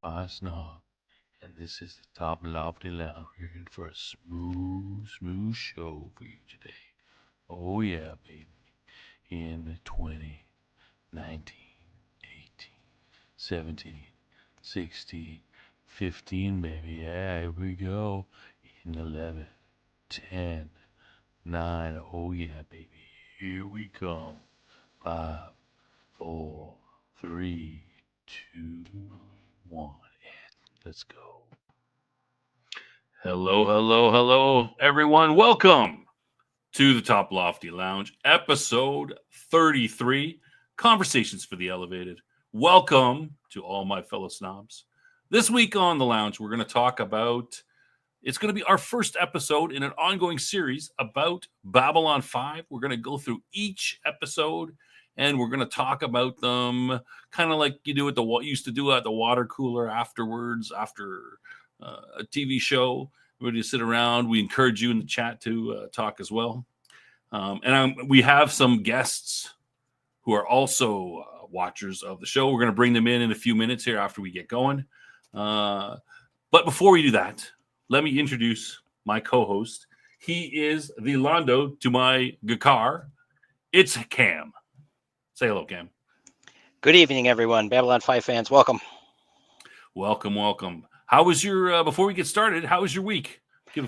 Babyon5 Snob, and this is the Toplofty Lounge. We're in for a smooth show for you today. Oh yeah, baby. In the 20, 19, 18, 17, 16, 15, baby. Yeah, here we go. In 11, 10, 9. Oh yeah, baby. Here we come. 5, 4, 3, 2, 1. Let's go. Hello, everyone. Welcome to the Top Lofty Lounge, episode 33, Conversations for the Elevated. Welcome to all my fellow snobs. This week on the lounge, we're going to talk about, it's going to be our first episode in an ongoing series about Babylon 5. We're going to go through each episode and we're going to talk about them kind of like you do at used to do at the water cooler afterwards, after a TV show. We just sit around. We encourage you in the chat to talk as well. We have some guests who are also watchers of the show. We're going to bring them in a few minutes here after we get going. But before we do that, let me introduce my co-host. He is the Londo to my Gakar. It's Cam. Say hello, Cam. Good evening, everyone. Babylon 5 fans, welcome. Welcome. How was your, before we get started, how was your week? Give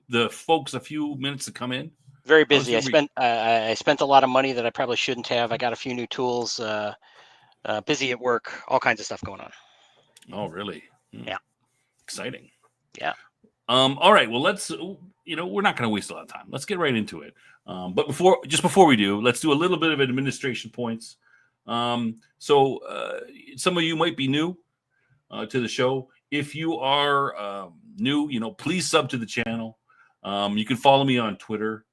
the folks a few minutes to come in. Very busy. I spent a lot of money that I probably shouldn't have. I got a few new tools, busy at work, all kinds of stuff going on. Oh, really? Yeah. Exciting. Yeah. All right. Well, let's, we're not going to waste a lot of time. Let's get right into it. But before we do, let's do a little bit of administration points. So some of you might be new to the show. If you are new, please sub to the channel. You can follow me on Twitter,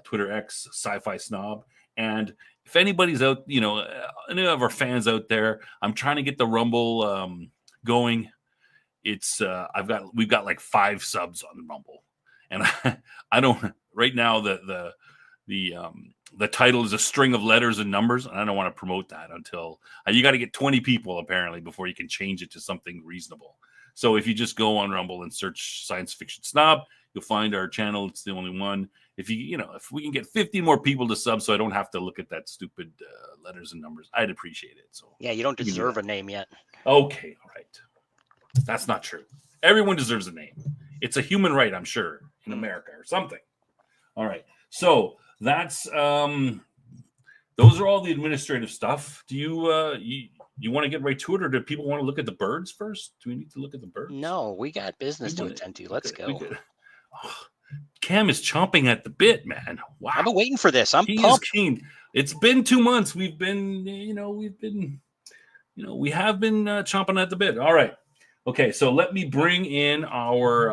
Twitter X, Sci-Fi Snob. And if anybody's out, any of our fans out there, I'm trying to get the Rumble going. It's we've got like 5 subs on the Rumble, and I don't right now. The title is a string of letters and numbers, and I don't want to promote that until you got to get 20 people apparently before you can change it to something reasonable. So if you just go on Rumble and search Science Fiction Snob, you'll find our channel. It's the only one. If we can get 50 more people to sub, so I don't have to look at that stupid letters and numbers, I'd appreciate it. So yeah, you don't deserve a name yet. Okay, all right. That's not true. Everyone deserves a name. It's a human right, I'm sure, in America or something. All right. So that's those are all the administrative stuff. Do you want to get right to it, or do people want to look at the birds first? Do we need to look at the birds? No, we got business to attend to. Let's go. Cam is chomping at the bit, man. Wow. I've been waiting for this. I'm pumped. Keen. It's been 2 months. We have been chomping at the bit. All right. Okay, so let me bring in our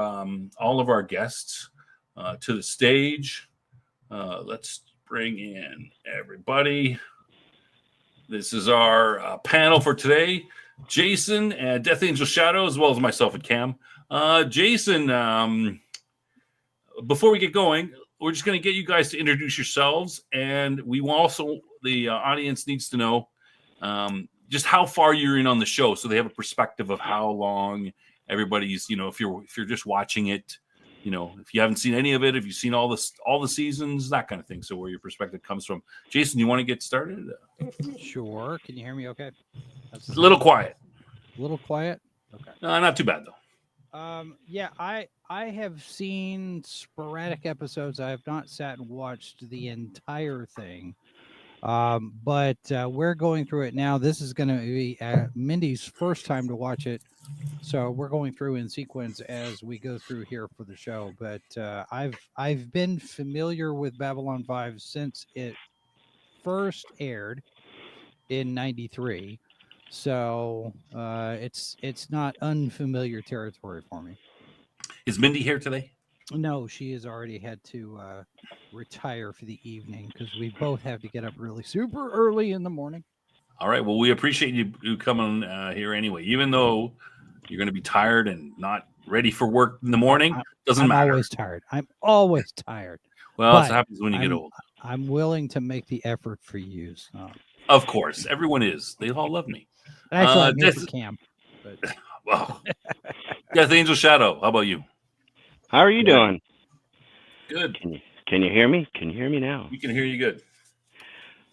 all of our guests to the stage. Let's bring in everybody. This is our panel for today. Jason and Death Angel Shadow, as well as myself and Cam. Jason, before we get going, we're just going to get you guys to introduce yourselves, and we will also, the audience needs to know just how far you're in on the show, so they have a perspective of how long everybody's, if you're just watching it, if you haven't seen any of it, if you've seen all the seasons, that kind of thing. So where your perspective comes from. Jason, you want to get started? Sure. Can you hear me okay? That's a little quiet. A little quiet? Okay. Not too bad though. Yeah, I have seen sporadic episodes. I have not sat and watched the entire thing. But we're going through it now. This is going to be Mindy's first time to watch it. So we're going through in sequence as we go through here for the show. But I've been familiar with Babylon 5 since it first aired in '93. So it's not unfamiliar territory for me. Is Mindy here today? No, she has already had to retire for the evening because we both have to get up really super early in the morning. All right. Well, we appreciate you coming here anyway, even though you're going to be tired and not ready for work in the morning. Doesn't matter. I'm always tired. I'm always tired. Well, it happens when you get old. I'm willing to make the effort for you. So. Of course. Everyone is. They all love me. Actually, I'm here for Cam. But Well, Death Angel Shadow. How about you? How are you doing? Good. Can you hear me? Can you hear me now? We can hear you good.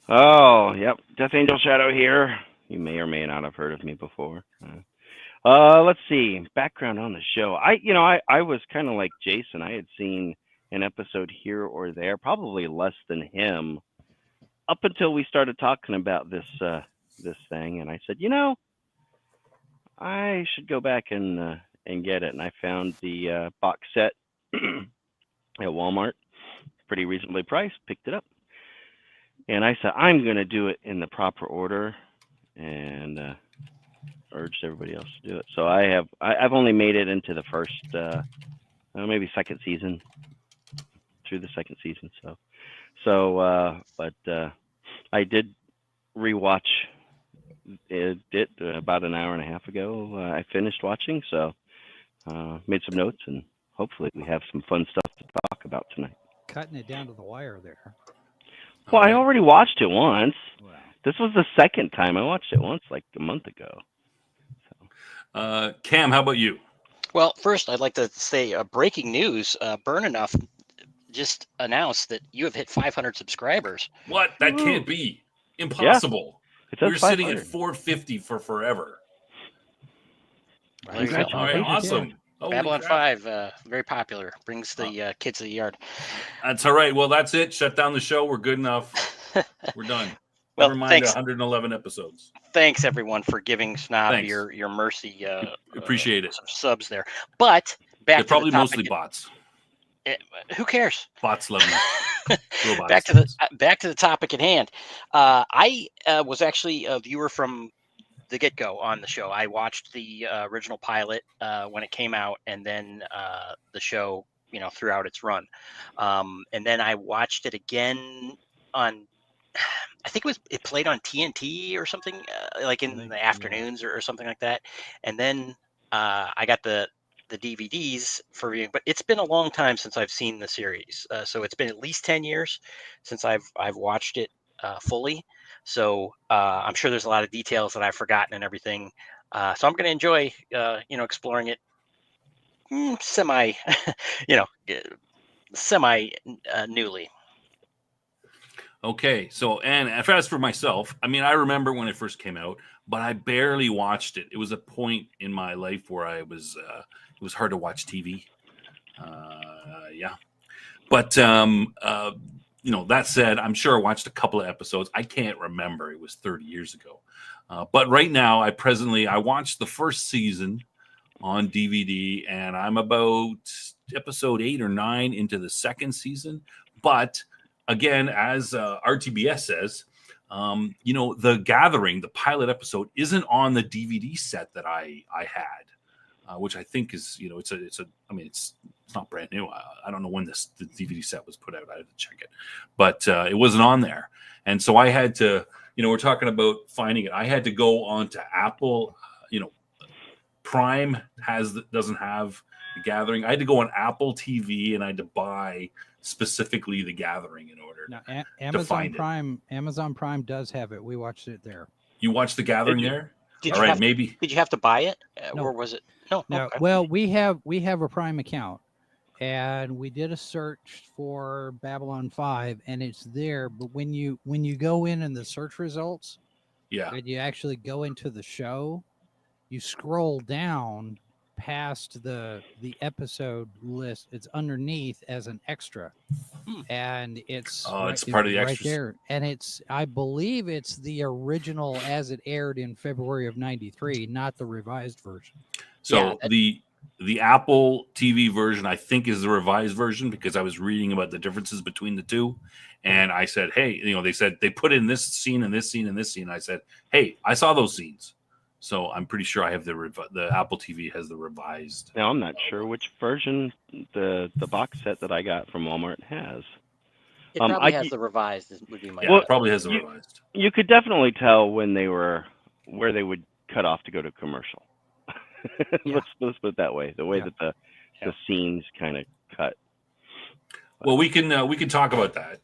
Oh, yep. Death Angel Shadow here. You may or may not have heard of me before. Let's see. Background on the show. I was kind of like Jason. I had seen an episode here or there, probably less than him, up until we started talking about this thing, and I said, I should go back and get it. And I found the box set at Walmart, pretty reasonably priced. Picked it up, and I said I'm going to do it in the proper order, and urged everybody else to do it. So I've only made it into the first, maybe second season, through the second season. But I did rewatch it about an hour and a half ago. I finished watching, so made some notes, and hopefully we have some fun stuff to talk about tonight. cutting it down to the wire there. Well, I already watched it once. Wow. This was the second time. I watched it once, like a month ago. Cam, how about you? Well, first, I'd like to say breaking news. Burn Enough just announced that you have hit 500 subscribers. What? That can't be. Impossible. It says We're sitting at 500. 450 for forever. There you go. All right, awesome. Holy crap. Babylon5, very popular. Brings the kids to the yard. That's all right. Well, that's it. Shut down the show. We're good enough. We're done. Well, Never mind thanks. 111 episodes. Thanks, everyone, for giving Snob Thanks. your mercy. Appreciate it. Some subs there. But back They're to probably the topic. mostly bots. Who cares? Bots love me. Robots. Back to the topic at hand. I was actually a viewer from the get-go on the show. I watched the original pilot when it came out, and then the show, throughout its run. And then I watched it again on, I think it played on TNT or something, like in the afternoons or something like that. And then I got the DVDs for viewing, but it's been a long time since I've seen the series. So it's been at least 10 years since I've watched it fully. So I'm sure there's a lot of details that I've forgotten and everything. So I'm going to enjoy, exploring it semi newly. Okay, so and as for myself, I mean, I remember when it first came out, but I barely watched it. It was a point in my life where it was hard to watch TV. But that said, I'm sure I watched a couple of episodes. I can't remember. It was 30 years ago. But right now, I watched the first season on DVD, and I'm about episode 8 or 9 into the second season. But again, as RTBS says, the Gathering, the pilot episode, isn't on the DVD set that I had, which I think is, it's not brand new. I don't know when the DVD set was put out. I had to check it, but it wasn't on there. And so I had to, we're talking about finding it. I had to go on to Apple, Prime doesn't have the Gathering. I had to go on Apple TV and I had to buy specifically the Gathering in order to find it. Amazon Prime does have it. We watched it there. You watched the Gathering there? Did you have to buy it, No. or was it? No. Okay. Well, we have a Prime account, and we did a search for Babylon5, and it's there. But when you go in the search results, and you actually go into the show, you scroll down past the episode list. It's underneath as an extra, and it's it's part of the right extras there. And I believe it's the original as it aired in February of '93, not the revised version. So the Apple TV version, I think, is the revised version, because I was reading about the differences between the two, and I said, hey, they said they put in this scene and this scene and this scene. I said, hey, I saw those scenes. So I'm pretty sure I have the Apple TV has the revised. Now, I'm not sure which version the box set that I got from Walmart has. It probably has the revised. Would be my it probably has the revised. You could definitely tell when they were where they would cut off to go to commercial. Let's put it that way. The way that the scenes kind of cut. Well, we can talk about that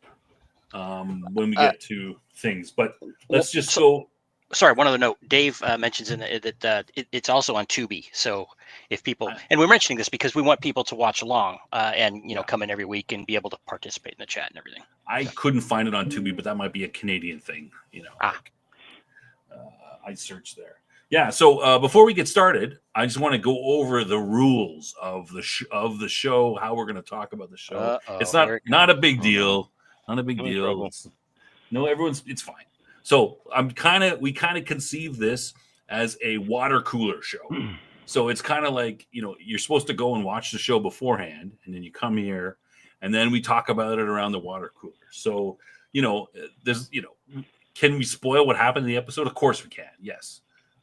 when we get to things, but let's just go. sorry, one other note. Dave mentions in that it's also on Tubi. So if people, and we're mentioning this because we want people to watch along and come in every week and be able to participate in the chat and everything. I couldn't find it on Tubi, but that might be a Canadian thing. I searched there. Yeah. So before we get started, I just want to go over the rules of the show, how we're going to talk about the show. It's not a big deal. Not a big deal. It's fine. So we kind of conceive this as a water cooler show. So it's kind of like, you're supposed to go and watch the show beforehand, and then you come here, and then we talk about it around the water cooler. So, can we spoil what happened in the episode? Of course we can. Yes.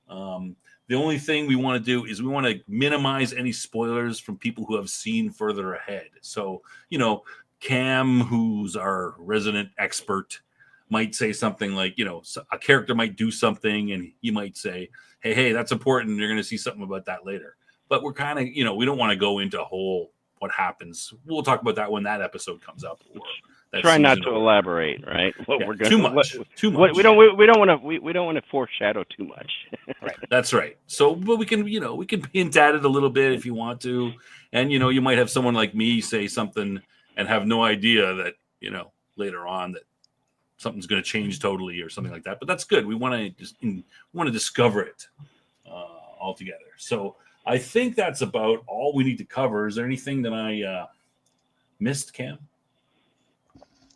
The only thing we want to do is we want to minimize any spoilers from people who have seen further ahead. So, Cam, who's our resident expert, might say something like, a character might do something and he might say, hey, that's important. You're going to see something about that later. But we're kind of, we don't want to go into what happens. We'll talk about that when that episode comes up. Try not to elaborate, right? We're going too much. We don't want to foreshadow too much. Right. That's right. So, but we can hint at it a little bit if you want to, and you might have someone like me say something and have no idea that later on that something's going to change totally or something like that. But that's good. We want to discover it altogether. So I think that's about all we need to cover. Is there anything that I missed, Cam?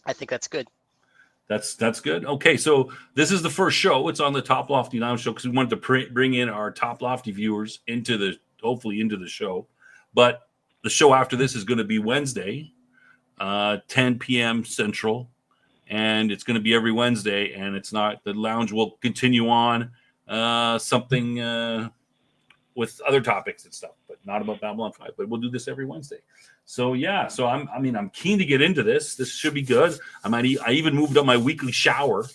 I think that's good. That's good. Okay, so this is the first show. It's on the Toplofty Lounge show because we wanted to bring in our Toplofty viewers hopefully into the show. But the show after this is going to be Wednesday, 10 p.m. Central, and it's going to be every Wednesday. And it's not the lounge will continue on something with other topics and stuff, but not about Babyon5. But we'll do this every Wednesday. So yeah, I'm keen to get into this. This should be good. I even moved up my weekly shower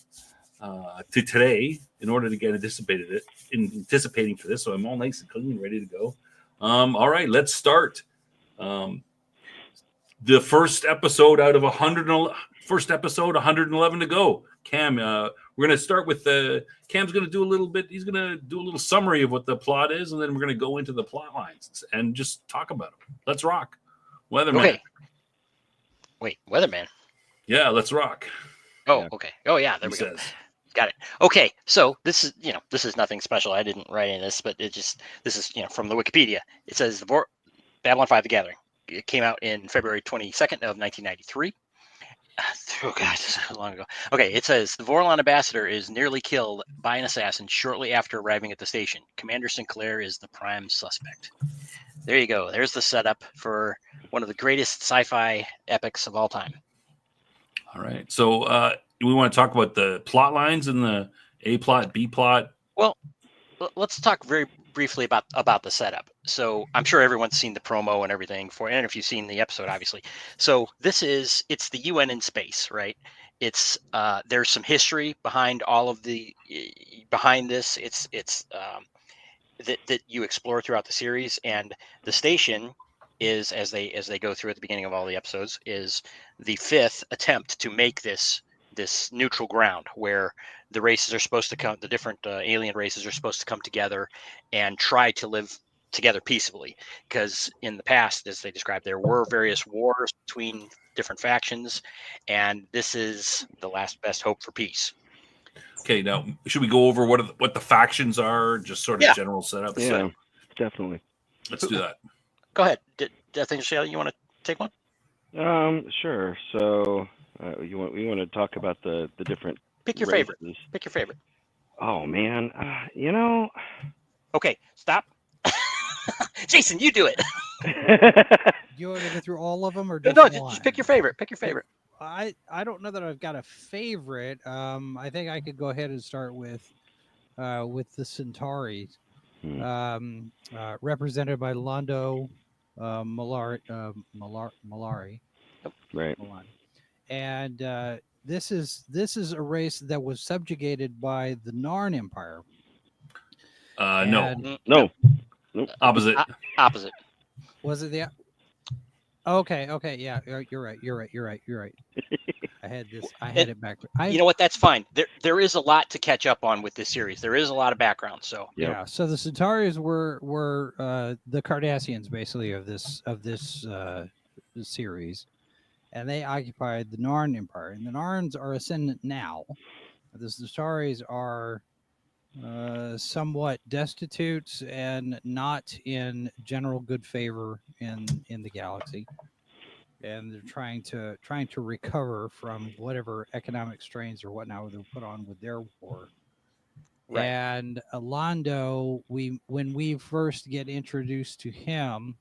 to today in order to get anticipating for this. So I'm all nice and clean, ready to go. All right, let's start. The first episode out of 111 to go. Cam, we're going to start with Cam's going to do a little bit. He's going to do a little summary of what the plot is, and then we're going to go into the plot lines and just talk about them. Let's rock. Weatherman. Okay. Wait, Weatherman. Yeah, let's rock. Oh, okay. Oh, yeah. There we go. Got it. Okay, so this is nothing special. I didn't write any of this, but this is from the Wikipedia. It says Babyon5: The Gathering. It came out in February 22nd of 1993. Oh God, this is long ago. Okay, it says the Vorlon ambassador is nearly killed by an assassin shortly after arriving at the station. Commander Sinclair is the prime suspect. There you go. There's the setup for one of the greatest sci-fi epics of all time. All right. So we want to talk about the plot lines and the A plot, B plot. Well, let's talk very briefly about the setup. So I'm sure everyone's seen the promo and everything and if you've seen the episode, obviously. So it's the UN in space, right? It's there's some history behind behind this. It's that you explore throughout the series, and the station is as they go through at the beginning of all the episodes is the fifth attempt to make this neutral ground where the races are supposed to come, the different alien races are supposed to come together and try to live together peaceably. Because in the past, as they described, there were various wars between different factions, and this is the last best hope for peace. Okay, now should we go over what the factions are? Just sort of general setup. Yeah, definitely. Let's do that. Go ahead. I think Shayla, you want to take one? Sure. So we want to talk about the different. Pick your races. favorite. Pick your favorite. Oh man, Okay, stop. Jason, you do it. You want to go through all of them or just just pick your favorite. Pick your favorite. I don't know that I've got a favorite. I think I could go ahead and start with the Centauri, represented by Lando Malari. Right. And this is a race that was subjugated by the Narn Empire. No. Opposite. Opposite. Was it the? Okay. Yeah, you're right. I had And it back. you know what? That's fine. There is a lot to catch up on with this series. There is a lot of background. So Yep. yeah. So the Centaurs were the Cardassians basically of this series, and they occupied the Narn Empire. And the Narns are ascendant now. The Centaurs are somewhat destitute and not in general good favor in the galaxy. And they're trying to recover from whatever economic strains or whatnot they're put on with their war. Right. And Londo, when we first get introduced to him,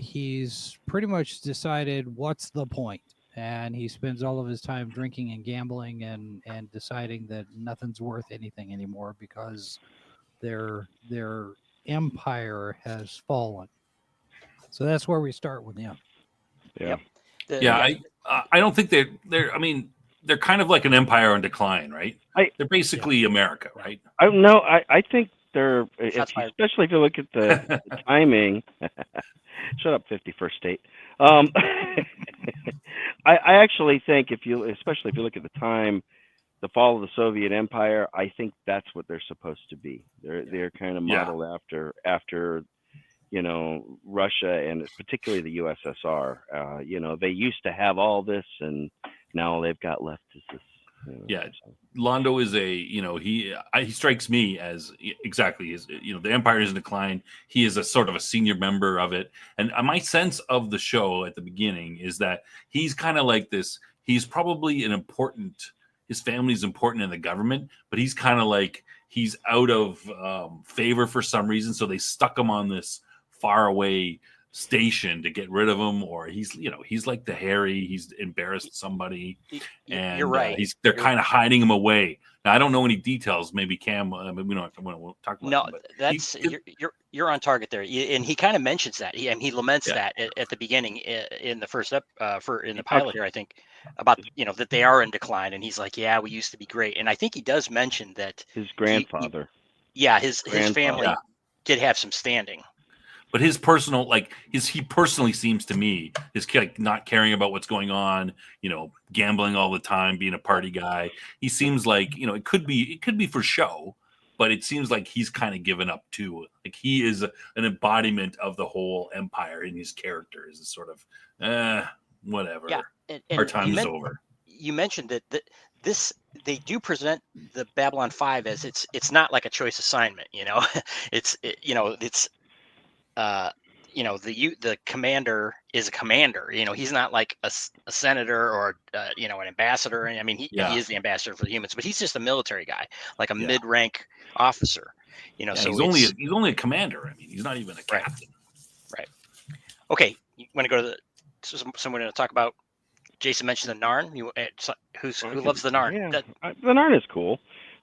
he's pretty much decided what's the point, and he spends all of his time drinking and gambling and deciding that nothing's worth anything anymore because their empire has fallen. So that's where we start with him. Yeah. Yep. I don't think they're. I mean, they're kind of like an empire on decline, right? They're basically America, right? I think they're, Shots fired. especially if you look at the timing. Shut up, 51st State. I actually think especially if you look at the time, the fall of the Soviet Empire, I think that's what they're supposed to be. They're kind of modeled after Russia and particularly the USSR. They used to have all this, and now all they've got left is this. Yeah, Londo is he strikes me as exactly as the empire is in decline. He is a sort of a senior member of it, and my sense of the show at the beginning is that he's kind of like this. He's probably his family's important in the government, but he's kind of like he's out of favor for some reason, so they stuck him on this far away station to get rid of him, or he's like the Harry, he's embarrassed somebody, and you're right. They're kind of hiding him away. Now I don't know any details. Maybe Cam, we don't we'll talk about. No, him, that's you're on target there, and he kind of mentions that. He laments that at the beginning in the first in the pilot here, I think, about that they are in decline, and he's like, yeah, we used to be great, and I think he does mention that his grandfather, his family did have some standing. But his personal, he personally seems to me, his not caring about what's going on, gambling all the time, being a party guy. He seems like, it could be for show, but it seems like he's kind of given up too. Like he is an embodiment of the whole empire in his characters. It's sort of, whatever. Yeah, our time is over. You mentioned that they do present the Babylon 5 as it's not like a choice assignment. It's the commander is a commander. He's not like a senator or an ambassador. I mean, he is the ambassador for the humans, but he's just a military guy, like a mid-rank officer. So he's only a commander. I mean, he's not even a captain. Right. Okay, you want to go to someone to talk about? Jason mentioned the Narn. Who loves the Narn? Yeah, the Narn is cool.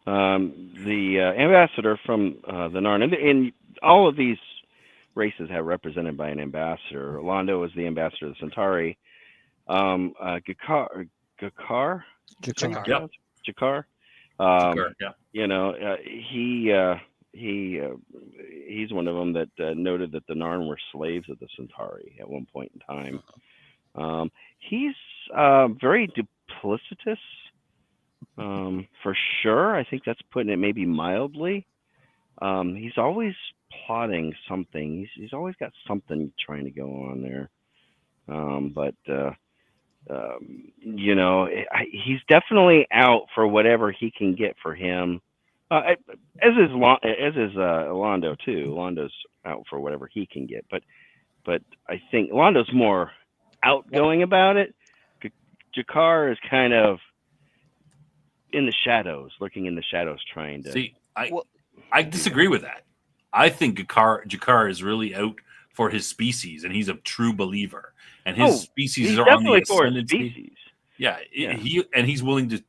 The ambassador from the Narn, and all of these races have represented by an ambassador. Londo is the ambassador of the Centauri. Jakar. He's one of them that noted that the Narn were slaves of the Centauri at one point in time. He's very duplicitous, for sure. I think that's putting it maybe mildly. He's always plotting something. He's always got something trying to go on there. He's definitely out for whatever he can get for him. As is Londo too. Londo's out for whatever he can get, but I think Londo's more outgoing about it. Jakar is kind of in the shadows, lurking in the shadows, trying to see. I disagree with that. I think Jakar is really out for his species, and he's a true believer. And his species are on the ascendancy. Yeah, he's willing to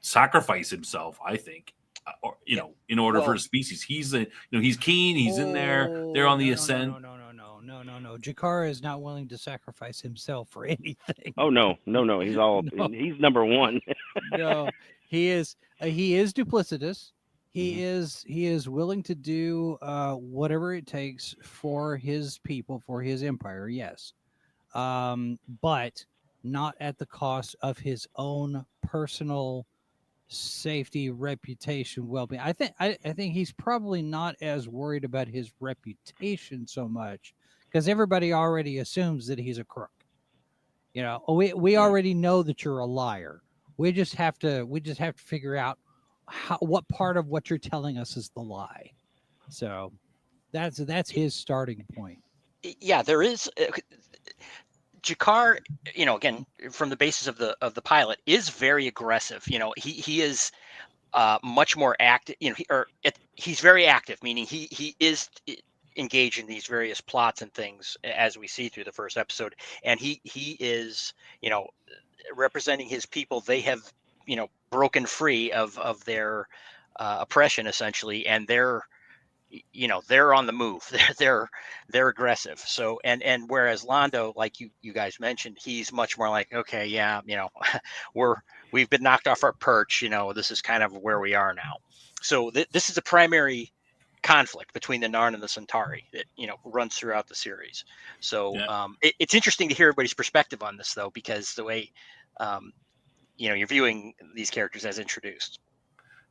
sacrifice himself. I think, in order for his species. He's he's keen. He's in there. They're on the ascent. No. Jakar is not willing to sacrifice himself for anything. Oh no. He's number one. No, he is duplicitous. He is willing to do whatever it takes for his people, for his empire. Yes, but not at the cost of his own personal safety, reputation, well-being. I think he's probably not as worried about his reputation so much because everybody already assumes that he's a crook. You know, we already know that you're a liar. We just have to figure out what part of what you're telling us is the lie. So that's his starting point. Yeah, there is. Jakar, again, from the basis of the pilot, is very aggressive. He is much more active. He's very active, meaning he is engaged in these various plots and things as we see through the first episode, and he is representing his people. They have broken free of their oppression essentially, and they're on the move. They're aggressive. So and whereas Londo, like you guys mentioned, he's much more like, okay, yeah, we've been knocked off our perch. This is kind of where we are now. So this is a primary conflict between the Narn and the Centauri that runs throughout the series. So it's interesting to hear everybody's perspective on this, though, because the way you're viewing these characters as introduced.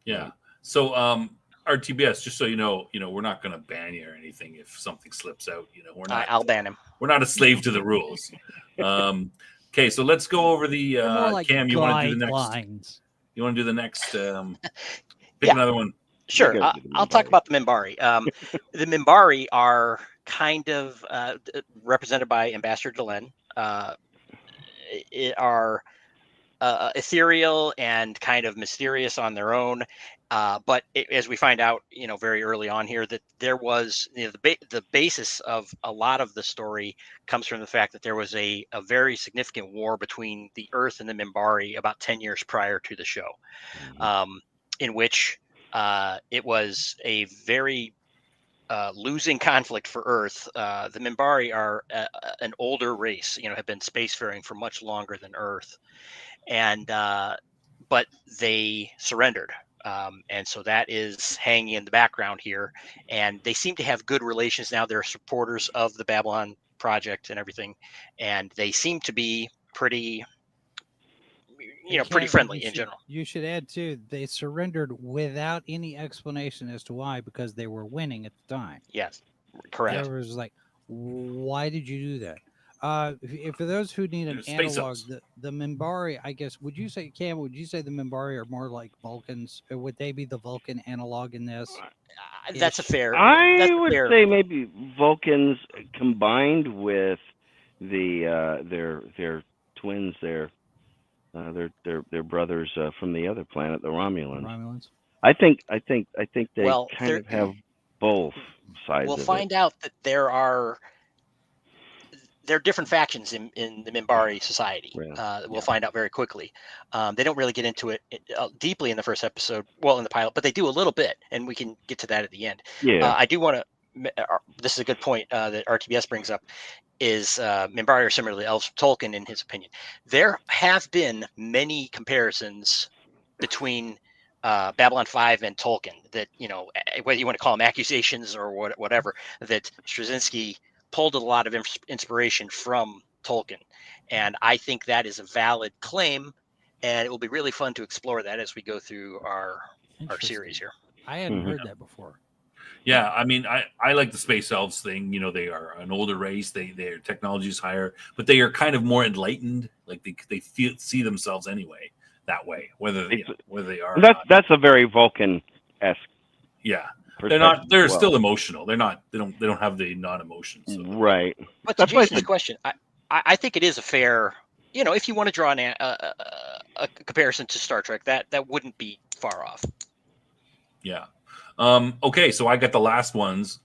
Yeah. So RTBS, just so you know, we're not going to ban you or anything if something slips out. We're not. I'll ban him. We're not a slave to the rules. Okay, so let's go over the like Cam. You want to do the next? lines. You want to do the next? Pick another one. Sure, I'll talk about the Minbari. The Minbari are kind of represented by Ambassador Delenn. Are ethereal and kind of mysterious on their own. But as we find out, very early on here, that there was the basis of a lot of the story comes from the fact that there was a very significant war between the Earth and the Minbari about 10 years prior to the show, in which it was a very losing conflict for Earth. The Minbari are an older race, have been spacefaring for much longer than Earth, and but they surrendered. And so that is hanging in the background here. And they seem to have good relations now. They're supporters of the Babylon project and everything. And they seem to be pretty, pretty friendly in general. You should add too, they surrendered without any explanation as to why, because they were winning at the time. Yes, correct. It was like, why did you do that? If for those who need an analog, the Minbari, I guess, would you say, Cam, would you say the Minbari are more like Vulcans? Or would they be the Vulcan analog in this? That's a fair. I would say maybe Vulcans combined with their twins, their brothers from the other planet, the Romulans. I think they kind of have both sides. We'll find out that there are different factions in the Minbari society. We'll find out very quickly. They don't really get into it deeply in the first episode, in the pilot, but they do a little bit, and we can get to that at the end. I do want to, this is a good point that RTBS brings up, is Minbari are similar to the elves of Tolkien, in his opinion. There have been many comparisons between Babyon5 and Tolkien that, whether you want to call them accusations or whatever, that Straczynski pulled a lot of inspiration from Tolkien. And I think that is a valid claim, and it will be really fun to explore that as we go through our series here. I hadn't heard that before. Yeah, I mean, I like the space elves thing. They are an older race. Their technology is higher, but they are kind of more enlightened. Like they see themselves anyway that way, whether they are. That's a very Vulcan-esque. Yeah. They're not. They're still emotional. They're not. They don't have the non-emotions. So. Right. But to Jason's question, I think it is a fair. If you want to draw a comparison to Star Trek, that wouldn't be far off. Yeah. Okay. So I got the last ones.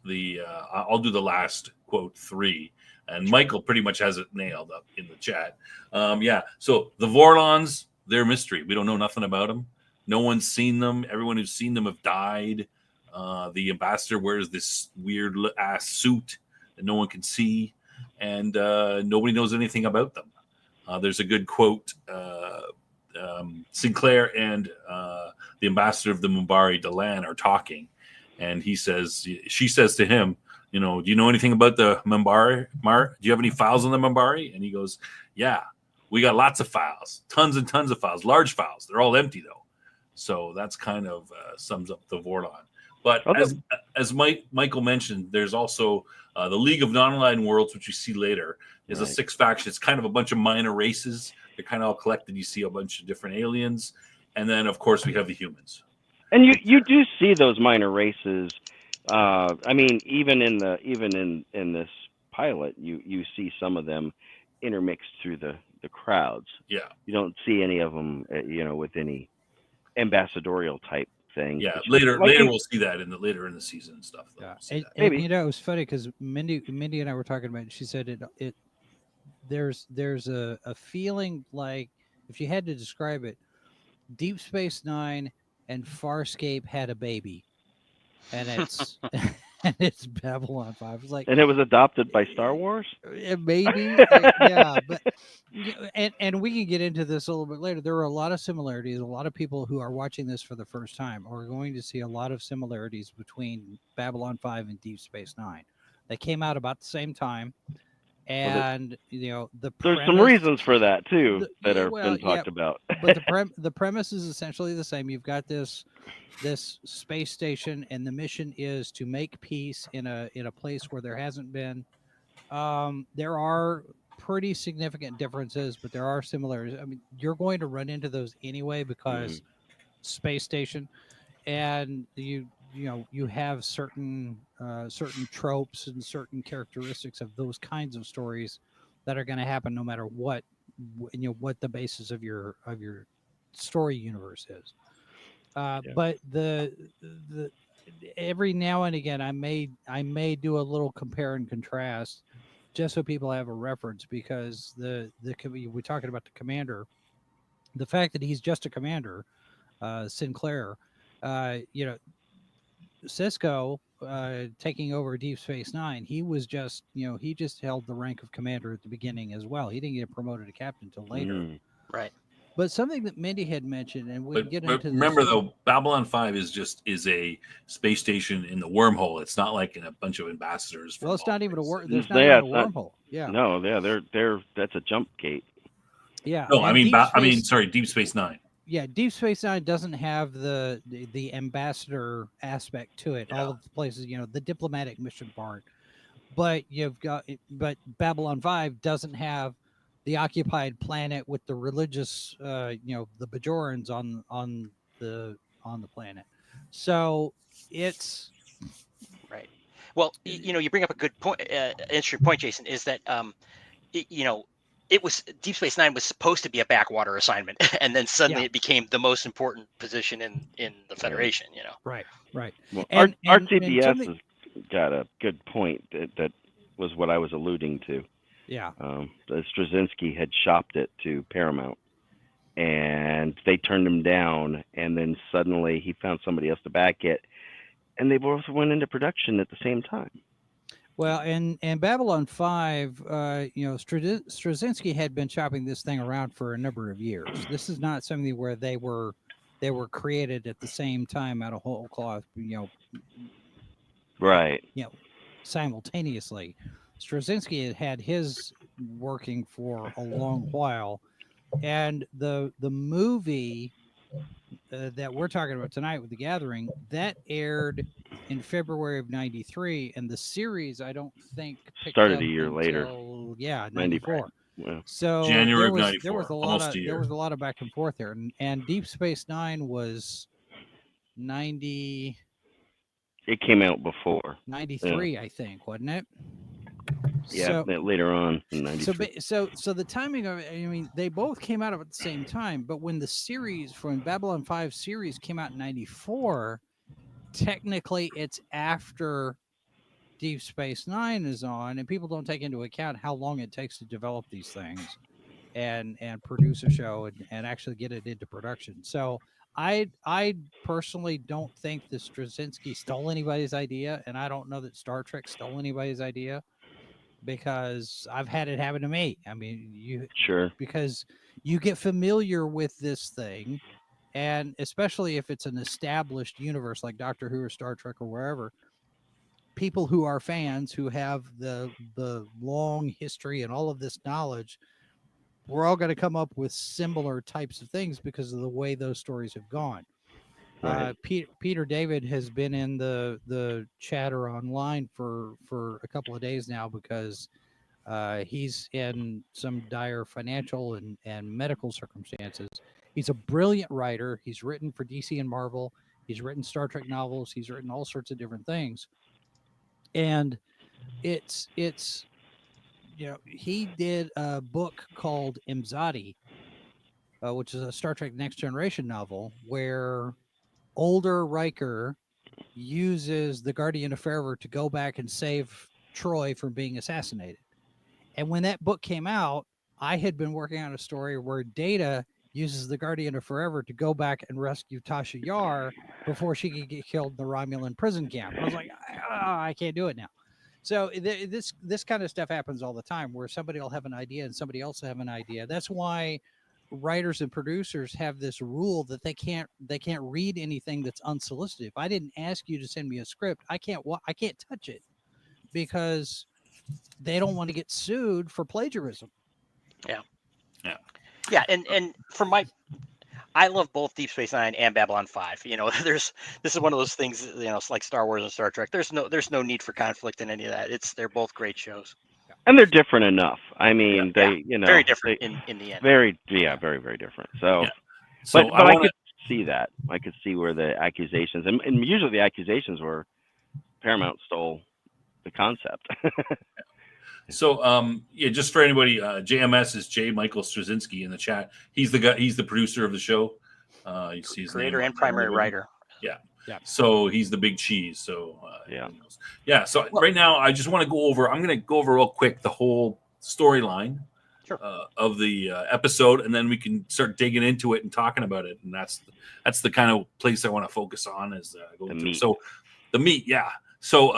I'll do the last quote 3, and Michael pretty much has it nailed up in the chat. Yeah. So the Vorlons, they're mystery. We don't know nothing about them. No one's seen them. Everyone who's seen them have died. The ambassador wears this weird ass suit that no one can see, and nobody knows anything about them. There's a good quote. Sinclair and the ambassador of the Minbari, Delenn, are talking, and she says to him, you know, do you know anything about the Membari? Do you have any files on the Membari? And he goes, yeah, we got lots of files, tons and tons of files, large files. They're all empty though. So that's kind of sums up the Vorlon. But as Michael mentioned, there's also the League of Non-Aligned Worlds, which you see later, is a 6 faction. It's kind of a bunch of minor races. They're kind of all collected. You see a bunch of different aliens. And then, of course, we have the humans. And you do see those minor races. I mean, even in this pilot, you see some of them intermixed through the crowds. Yeah. You don't see any of them, with any ambassadorial type thing. Yeah, later we'll see that later in the season and stuff. Yeah, we'll and it was funny because Mindy and I were talking about it. She said there's a feeling like, if you had to describe it, Deep Space Nine and Farscape had a baby, and it's it's Babylon 5. It's like, and it was adopted by Star Wars. Maybe, yeah, but and we can get into this a little bit later. There are a lot of similarities. A lot of people who are watching this for the first time are going to see a lot of similarities between Babylon 5 and Deep Space Nine. They came out about the same time. And there's some reasons for that too that have been talked about. But the premise is essentially the same. You've got this space station, and the mission is to make peace in a place where there hasn't been. There are pretty significant differences, but there are similarities. I mean, you're going to run into those anyway because space station, and you have certain tropes and certain characteristics of those kinds of stories that are going to happen no matter what what the basis of your story universe is. But the every now and again I may do a little compare and contrast just so people have a reference, because we're talking about the commander, the fact that he's just a commander, Sinclair, Cisco taking over Deep Space Nine, he was just, he just held the rank of commander at the beginning as well. He didn't get promoted to captain until later. Right. But something that Mindy had mentioned, and we get into remember this, though, Babylon 5 is a space station in the wormhole. It's not like a bunch of ambassadors. Well, it's not even there's not even a wormhole. Yeah. No, they're that's a jump gate. Yeah. No, sorry, Deep Space Nine. Yeah, Deep Space Nine doesn't have the ambassador aspect to it. Yeah. All of the places, the diplomatic mission part. But but Babylon 5 doesn't have the occupied planet with the religious, the Bajorans on the planet. So it's right. Well, you bring up a good point, interesting point, Jason. Is that it was Deep Space Nine was supposed to be a backwater assignment, and then suddenly it became the most important position in the Federation. Right. Well, RTBS has got a good point that was what I was alluding to. Yeah. Straczynski had shopped it to Paramount, and they turned him down, and then suddenly he found somebody else to back it, and they both went into production at the same time. Well, and Babylon 5, Straczynski had been shopping this thing around for a number of years. This is not something where they were created at the same time out of whole cloth, right. Simultaneously. Straczynski had his working for a long while, and the movie that we're talking about tonight with The Gathering, that aired in February of '93, and the series I don't think started a year later. Yeah, '94. Yeah. So January of '94. There was a lot of back and forth there, and Deep Space Nine was 90. It came out before 93, I think, wasn't it? Yeah, later on in 93. So the timing of it, I mean, they both came out at the same time, but when Babylon 5 series came out in 94, technically it's after Deep Space Nine is on, and people don't take into account how long it takes to develop these things and produce a show and actually get it into production. So I personally don't think that Straczynski stole anybody's idea, and I don't know that Star Trek stole anybody's idea, because I've had it happen to me. I mean, because you get familiar with this thing, And especially if it's an established universe like Doctor Who or Star Trek or wherever, people who are fans who have the long history and all of this knowledge, we're all going to come up with similar types of things because of the way those stories have gone. Right. Peter David has been in the chatter online for a couple of days now because he's in some dire financial and medical circumstances. He's a brilliant writer. He's written for DC and Marvel. He's written Star Trek novels. He's written all sorts of different things. And it's he did a book called Imzadi, which is a Star Trek Next Generation novel where older Riker uses the Guardian of Forever to go back and save Troy from being assassinated. And when that book came out, I had been working on a story where Data uses the Guardian of Forever to go back and rescue Tasha Yar before she could get killed in the Romulan prison camp. I was like, I can't do it now. So this kind of stuff happens all the time where somebody will have an idea and somebody else will have an idea. That's why writers and producers have this rule that they can't read anything that's unsolicited. If I didn't ask you to send me a script, I can't touch it because they don't want to get sued for plagiarism. Yeah. And from I love both Deep Space Nine and Babylon 5. This is one of those things. It's like Star Wars and Star Trek. There's no need for conflict in any of that. They're both great shows. And they're different enough. I mean, very different in the end. Very, very, very different. So, Yeah. So but I could see that. I could see where the accusations, and usually the accusations were Paramount stole the concept. So, just for anybody, JMS is J. Michael Straczynski in the chat. He's the guy. He's the producer of the show. You see his Creator name and primary writer. Yeah. Yeah. So he's the big cheese. So Yeah. Yeah. So right now, I just want to go over. I'm going to go over real quick the whole storyline of the episode, and then we can start digging into it and talking about it. And that's the kind of place I want to focus on as going through. So the meat, yeah. So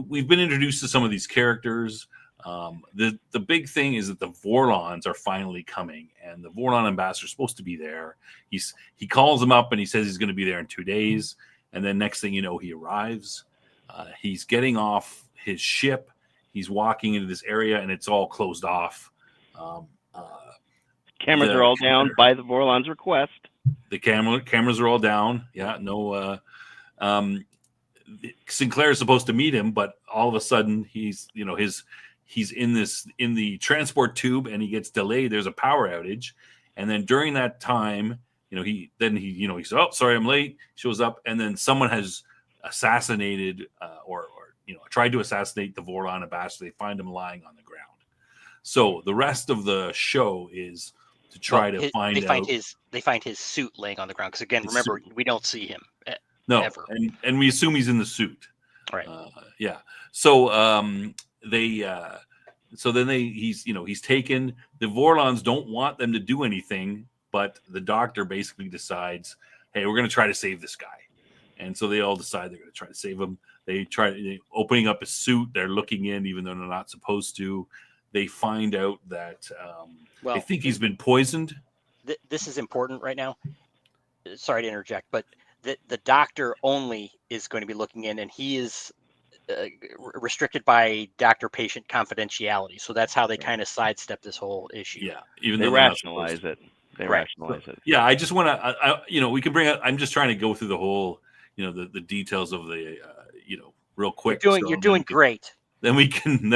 we've been introduced to some of these characters. The big thing is that the Vorlons are finally coming, and the Vorlon ambassador is supposed to be there. He calls them up and he says he's going to be there in 2 days, and then next thing you know, he arrives. He's getting off his ship. He's walking into this area, and it's all closed off. Cameras are all down by the Vorlon's request. The cameras are all down. Yeah, no. Sinclair is supposed to meet him, but all of a sudden he's in the transport tube and he gets delayed. There's a power outage, and then during that time, he says, "Oh, sorry, I'm late." Shows up, and then someone has assassinated or tried to assassinate the Vorlon ambassador. They find him lying on the ground. So the rest of the show is to try to find out. They find his suit laying on the ground because again, remember, we don't see him. No, ever. And we assume he's in the suit. Right. Yeah. So he's taken. The Vorlons don't want them to do anything, but the doctor basically decides, hey, we're going to try to save this guy. And so they all decide they're going to try to save him. They opening up his suit. They're looking in, even though they're not supposed to. They find out that they think he's been poisoned. This is important right now. Sorry to interject, but the doctor only is going to be looking in, and he is restricted by doctor-patient confidentiality. So that's how they kind of sidestep this whole issue. Yeah, even they though rationalize it. They rationalize it. Yeah, I just want to, we can bring up. I'm just trying to go through the whole, the details of the, real quick. You're doing great. Then we can.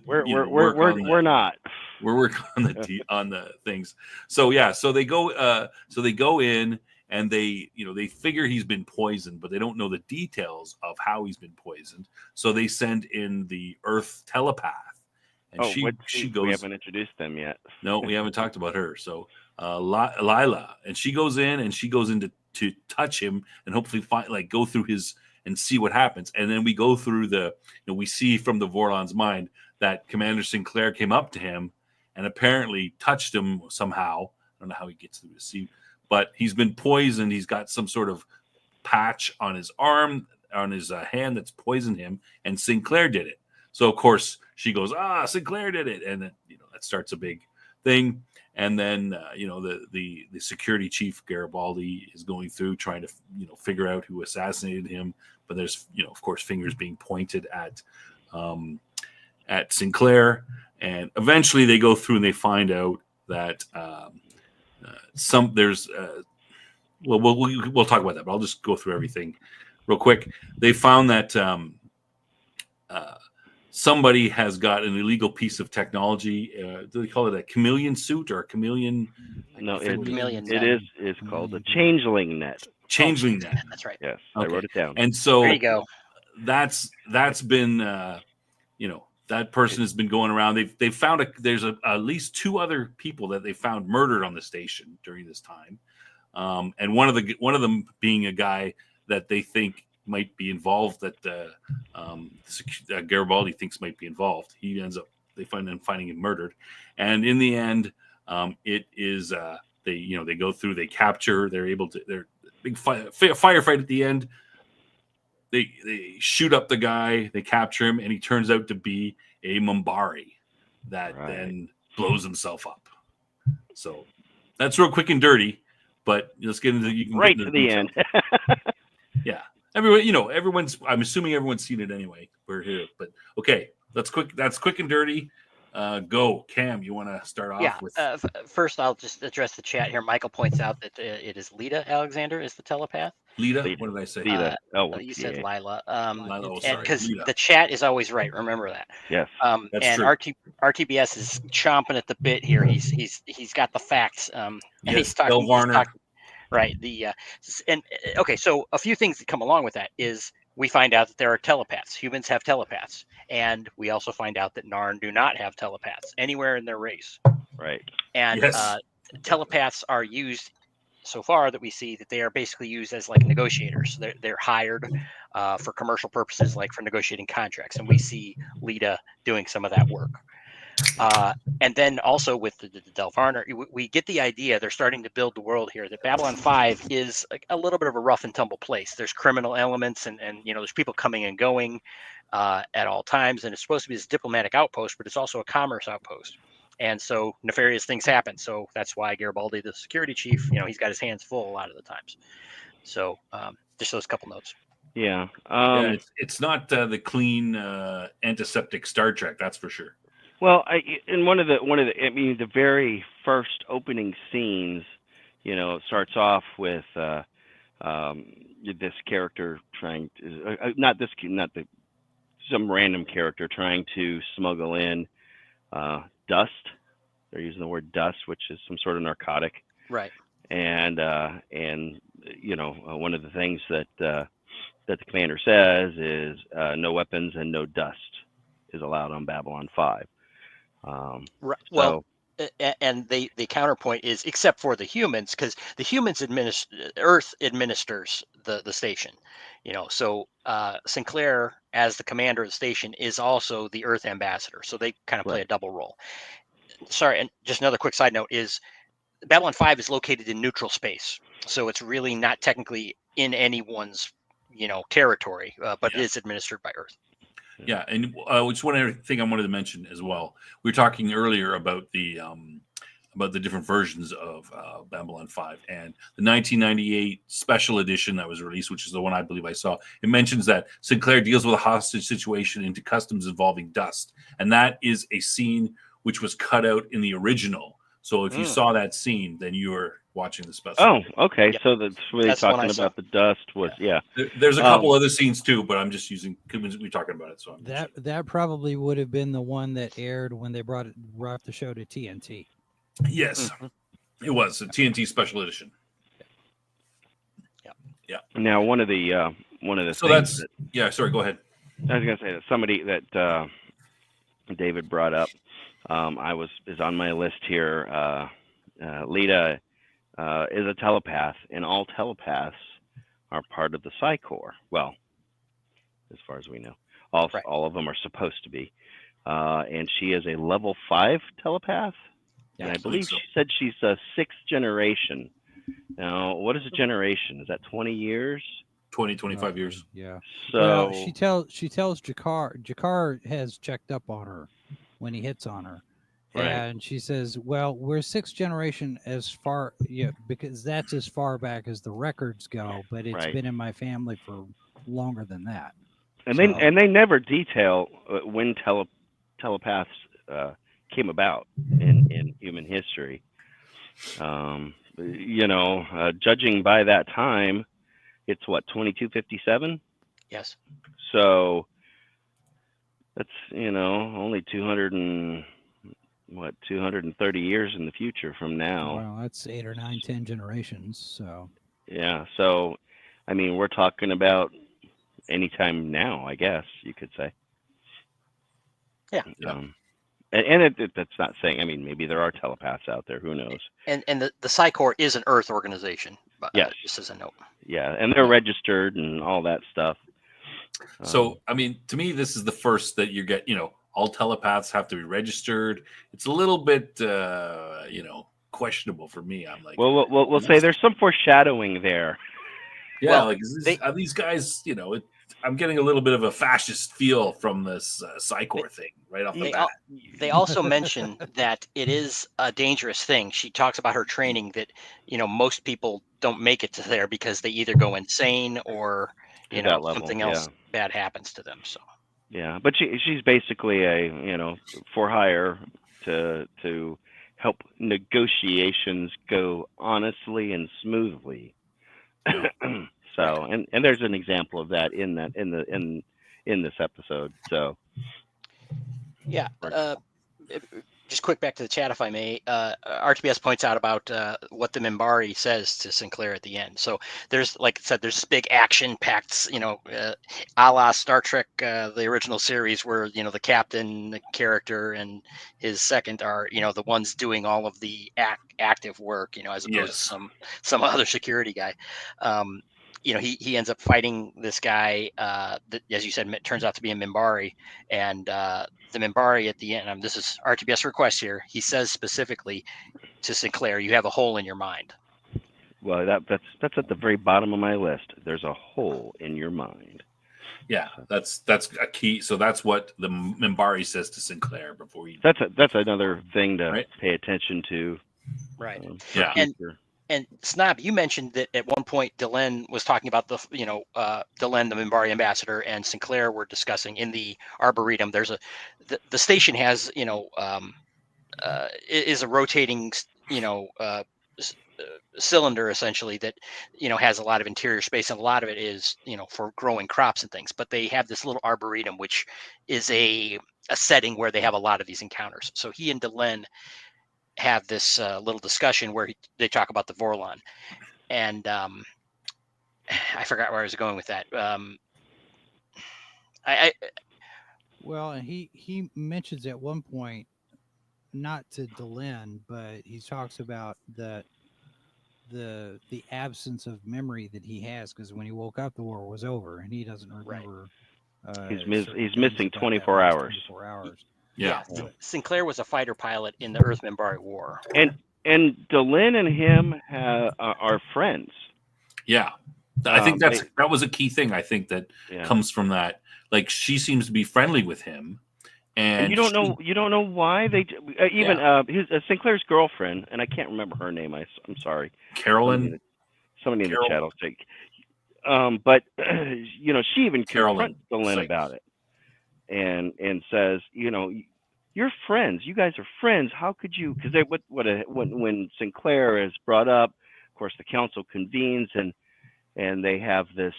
We're not. We're working on the things. So yeah, so they go in. And they figure he's been poisoned, but they don't know the details of how he's been poisoned. So they send in the Earth telepath, and she goes. We haven't introduced them yet. No, we haven't talked about her. So Lila, and she goes in to touch him and hopefully go through his and see what happens. And then we go through we see from the Vorlon's mind that Commander Sinclair came up to him and apparently touched him somehow. I don't know how he gets through the sea. But he's been poisoned. He's got some sort of patch on his arm, on his hand that's poisoned him, and Sinclair did it. So of course she goes, Sinclair did it, and then that starts a big thing. And then the security chief Garibaldi is going through trying to figure out who assassinated him. But there's of course fingers being pointed at Sinclair, and eventually they go through and they find out that we'll talk about that, but I'll just go through everything real quick. They found that somebody has got an illegal piece of technology. Do they call it a chameleon suit or a chameleon? No, Chameleon it net. is called a changeling net. Changeling net. That's right. Yes, Okay. I wrote it down. And so There you go. that's been that person has been going around. They've found there's at least 2 other people that they found murdered on the station during this time, and one of them being a guy that they think might be involved, that Garibaldi thinks might be involved. They find him finding him murdered, and in the end, it is they go through, they capture, they're big firefight at the end. They shoot up the guy, they capture him, and he turns out to be a Mumbari that then blows himself up. So that's real quick and dirty, but let's get into the end. Yeah, everyone's. I'm assuming everyone's seen it anyway. We're here, but okay, that's quick and dirty. Go, Cam. You want to start off with? First, I'll just address the chat here. Michael points out that it is Lita Alexander is the telepath. Lita? What did I say? Lita. You said Lila. Because the chat is always right. Remember that. Yes. That's true. RTBS is chomping at the bit here. He's got the facts. Yes, he's talking. Bill Varner. Right. Okay. So a few things that come along with that is we find out that there are telepaths. Humans have telepaths, and we also find out that Narn do not have telepaths anywhere in their race. Right. And yes. Telepaths are used so far that we see that they are basically used as like negotiators. They're hired for commercial purposes, like for negotiating contracts, and we see Lita doing some of that work. And then also with the Delvarner, we get the idea they're starting to build the world here that Babylon 5 is a little bit of a rough and tumble place. There's criminal elements and there's people coming and going at all times. And it's supposed to be this diplomatic outpost, but it's also a commerce outpost. And so nefarious things happen. So that's why Garibaldi, the security chief, he's got his hands full a lot of the times. So just those couple notes. Yeah. It's not the clean antiseptic Star Trek, that's for sure. Well, the very first opening scenes, it starts off with this character trying to, some random character trying to smuggle in dust. They're using the word dust, which is some sort of narcotic. Right. And one of the things that the commander says is no weapons and no dust is allowed on Babylon 5. Right. Well, and the counterpoint is except for the humans, because the humans Earth administers the station, so Sinclair, as the commander of the station, is also the Earth ambassador, so they kind of play a double role. Sorry, and just another quick side note is Babylon 5 is located in neutral space, so it's really not technically in anyone's territory, but it is administered by Earth. Yeah, and which one other thing I wanted to mention as well. We were talking earlier about the different versions of Babylon 5, and the 1998 special edition that was released, which is the one I believe I saw. It mentions that Sinclair deals with a hostage situation into customs involving dust, and that is a scene which was cut out in the original. So if you saw that scene, then you were watching the special. Oh, okay. Yep. So that's really talking about the dust was There's a couple other scenes too, but I'm just using because we're talking about it. So that probably would have been the one that aired when they brought the show to TNT. Yes, it was a TNT special edition. Yeah. Now one of the So things sorry, go ahead. I was going to say that somebody that David brought up is on my list here. Lita is a telepath, and all telepaths are part of the Psi Corps. Well, as far as we know, all of them are supposed to be. And she is a level 5 telepath, and I believe she said she's a 6th generation. Now, what is a generation? Is that 20 years? 25 years. Yeah. So she tells Jakar has checked up on her when he hits on her, Right. And she says, well, we're sixth generation as far, because that's as far back as the records go, but it's Right. been in my family for longer than that. And So- they never detail when telepaths came about in human history. Judging by that time, it's what, 2257. Yes. So that's only 230 years in the future from now. Well, that's 8 or 9, 10 generations. So Yeah. So, I mean, we're talking about anytime now, I guess you could say. Yeah. That's not saying. I mean, maybe there are telepaths out there. Who knows? And the Psy-Corps is an Earth organization. But, Yes. just as a note. Yeah, and they're registered and all that stuff. So, I mean, to me, this is the first that you get. All telepaths have to be registered. It's a little bit, questionable for me. I'm like, well, we'll say there's some foreshadowing there. yeah, Well, like are these guys? I'm getting a little bit of a fascist feel from this Psy-Corps thing right off the bat. They also mention that it is a dangerous thing. She talks about her training that most people don't make it to there because they either go insane or something else bad happens to them. So yeah, but she's basically a for hire to help negotiations go honestly and smoothly. So and there's an example of that in this episode. So yeah. Just quick back to the chat, if I may. RTBS points out about what the Minbari says to Sinclair at the end. So there's, like I said, there's this big action-packed, a la Star Trek, the original series, where the captain, the character, and his second are the ones doing all of the active work, as opposed to some other security guy. He ends up fighting this guy that, as you said, turns out to be a Minbari, and the Minbari at the end. This is RTBS request here. He says specifically to Sinclair, "You have a hole in your mind." Well, that's at the very bottom of my list. There's a hole in your mind. Yeah, that's a key. So that's what the Minbari says to Sinclair before he. That's another thing to pay attention to. Right. And Snob, you mentioned that at one point Delenn was talking about the Delenn, the Minbari ambassador, and Sinclair were discussing in the Arboretum. There's the station has is a rotating cylinder essentially that has a lot of interior space, and a lot of it is for growing crops and things. But they have this little Arboretum, which is a setting where they have a lot of these encounters. So he and Delenn have this little discussion where they talk about the Vorlon, and I forgot where I was going with that. Well, he mentions at one point, not to Delenn, but he talks about the absence of memory that he has, because when he woke up, the war was over, and he doesn't remember. He's missing 24 hours. 24 hours. Yeah. Sinclair was a fighter pilot in the Earth Minbari War. And Delenn and him are friends. Yeah. I think that was a key thing. I think that comes from that. Like, she seems to be friendly with him, and you don't know why they even his Sinclair's girlfriend, and I can't remember her name. I'm sorry, Carolyn. Somebody in the chat will say. But she even confronts Delenn about it, and says, you're friends. You guys are friends. How could you? Because when Sinclair is brought up, of course, the council convenes and they have this.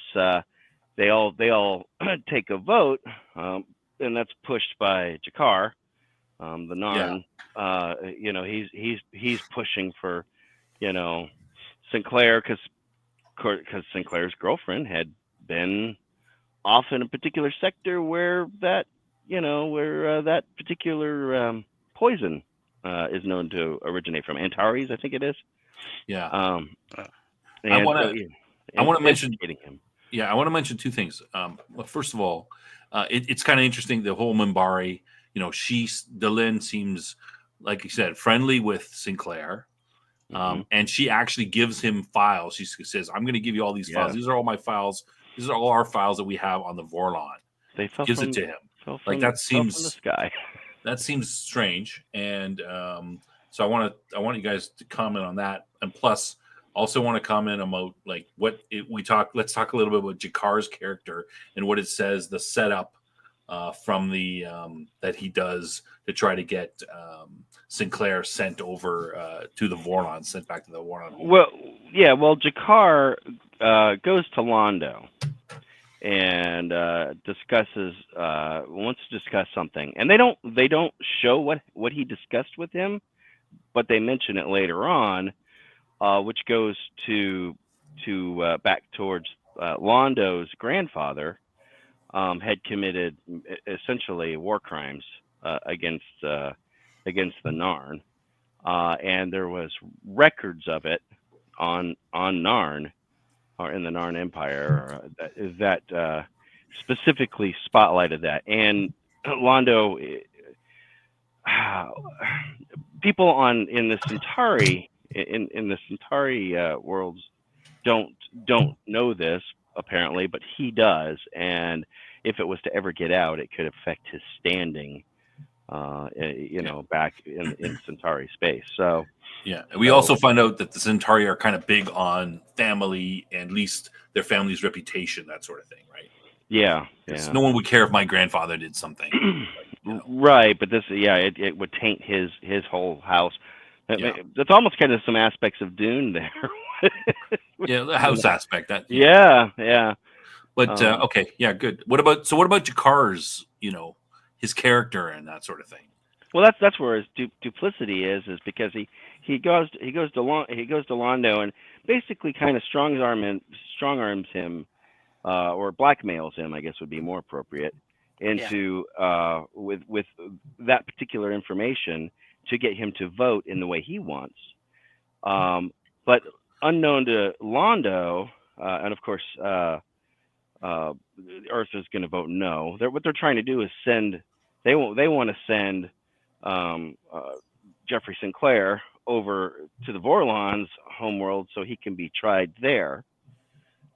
They all take a vote, and that's pushed by Jakar, the Narn. He's pushing for Sinclair because Sinclair's girlfriend had been off in a particular sector where that that particular poison is known to originate from. Antares, I think it is. Yeah. I want to mention him. Yeah, I want to mention two things. Well, first of all, it's kind of interesting, the whole Minbari. Delenn seems, like you said, friendly with Sinclair. And she actually gives him files. She says, "I'm going to give you all these files. These are all my files. These are all our files that we have on the Vorlon." They gives it to him. Like, that seems from the sky. that seems strange, and so I want you guys to comment on that, and plus also want to comment about like let's talk a little bit about Jakar's character and what it says, the setup from the that he does to try to get Sinclair sent over to the Vorlons, sent back to the Vorlon. Well, Jakar goes to Londo and wants to discuss something, and they don't show what he discussed with him, but they mention it later on, which goes to back towards Londo's grandfather had committed essentially war crimes against the Narn, and there was records of it on Narn, or in the Narn Empire, that specifically spotlighted that. And Londo, people in the Centauri worlds don't know this apparently, but he does. And if it was to ever get out, it could affect his standing, back in Centauri space. So. Yeah, and we also find out that the Centauri are kind of big on family, and at least their family's reputation, that sort of thing, right? Yeah. No one would care if my grandfather did something. Right, but this, it would taint his whole house. Yeah. That's almost kind of some aspects of Dune there. Yeah, the house aspect. That. Yeah. But okay, yeah, good. What about Jakar's, his character and that sort of thing? Well, that's where his duplicity is because he goes to Londo and basically kind of strong arms him, or blackmails him, I guess would be more appropriate, into with that particular information to get him to vote in the way he wants. But unknown to Londo, and of course, Ursa's going to vote no. What they're trying to do is they want to send Jeffrey Sinclair over to the Vorlons' homeworld so he can be tried there,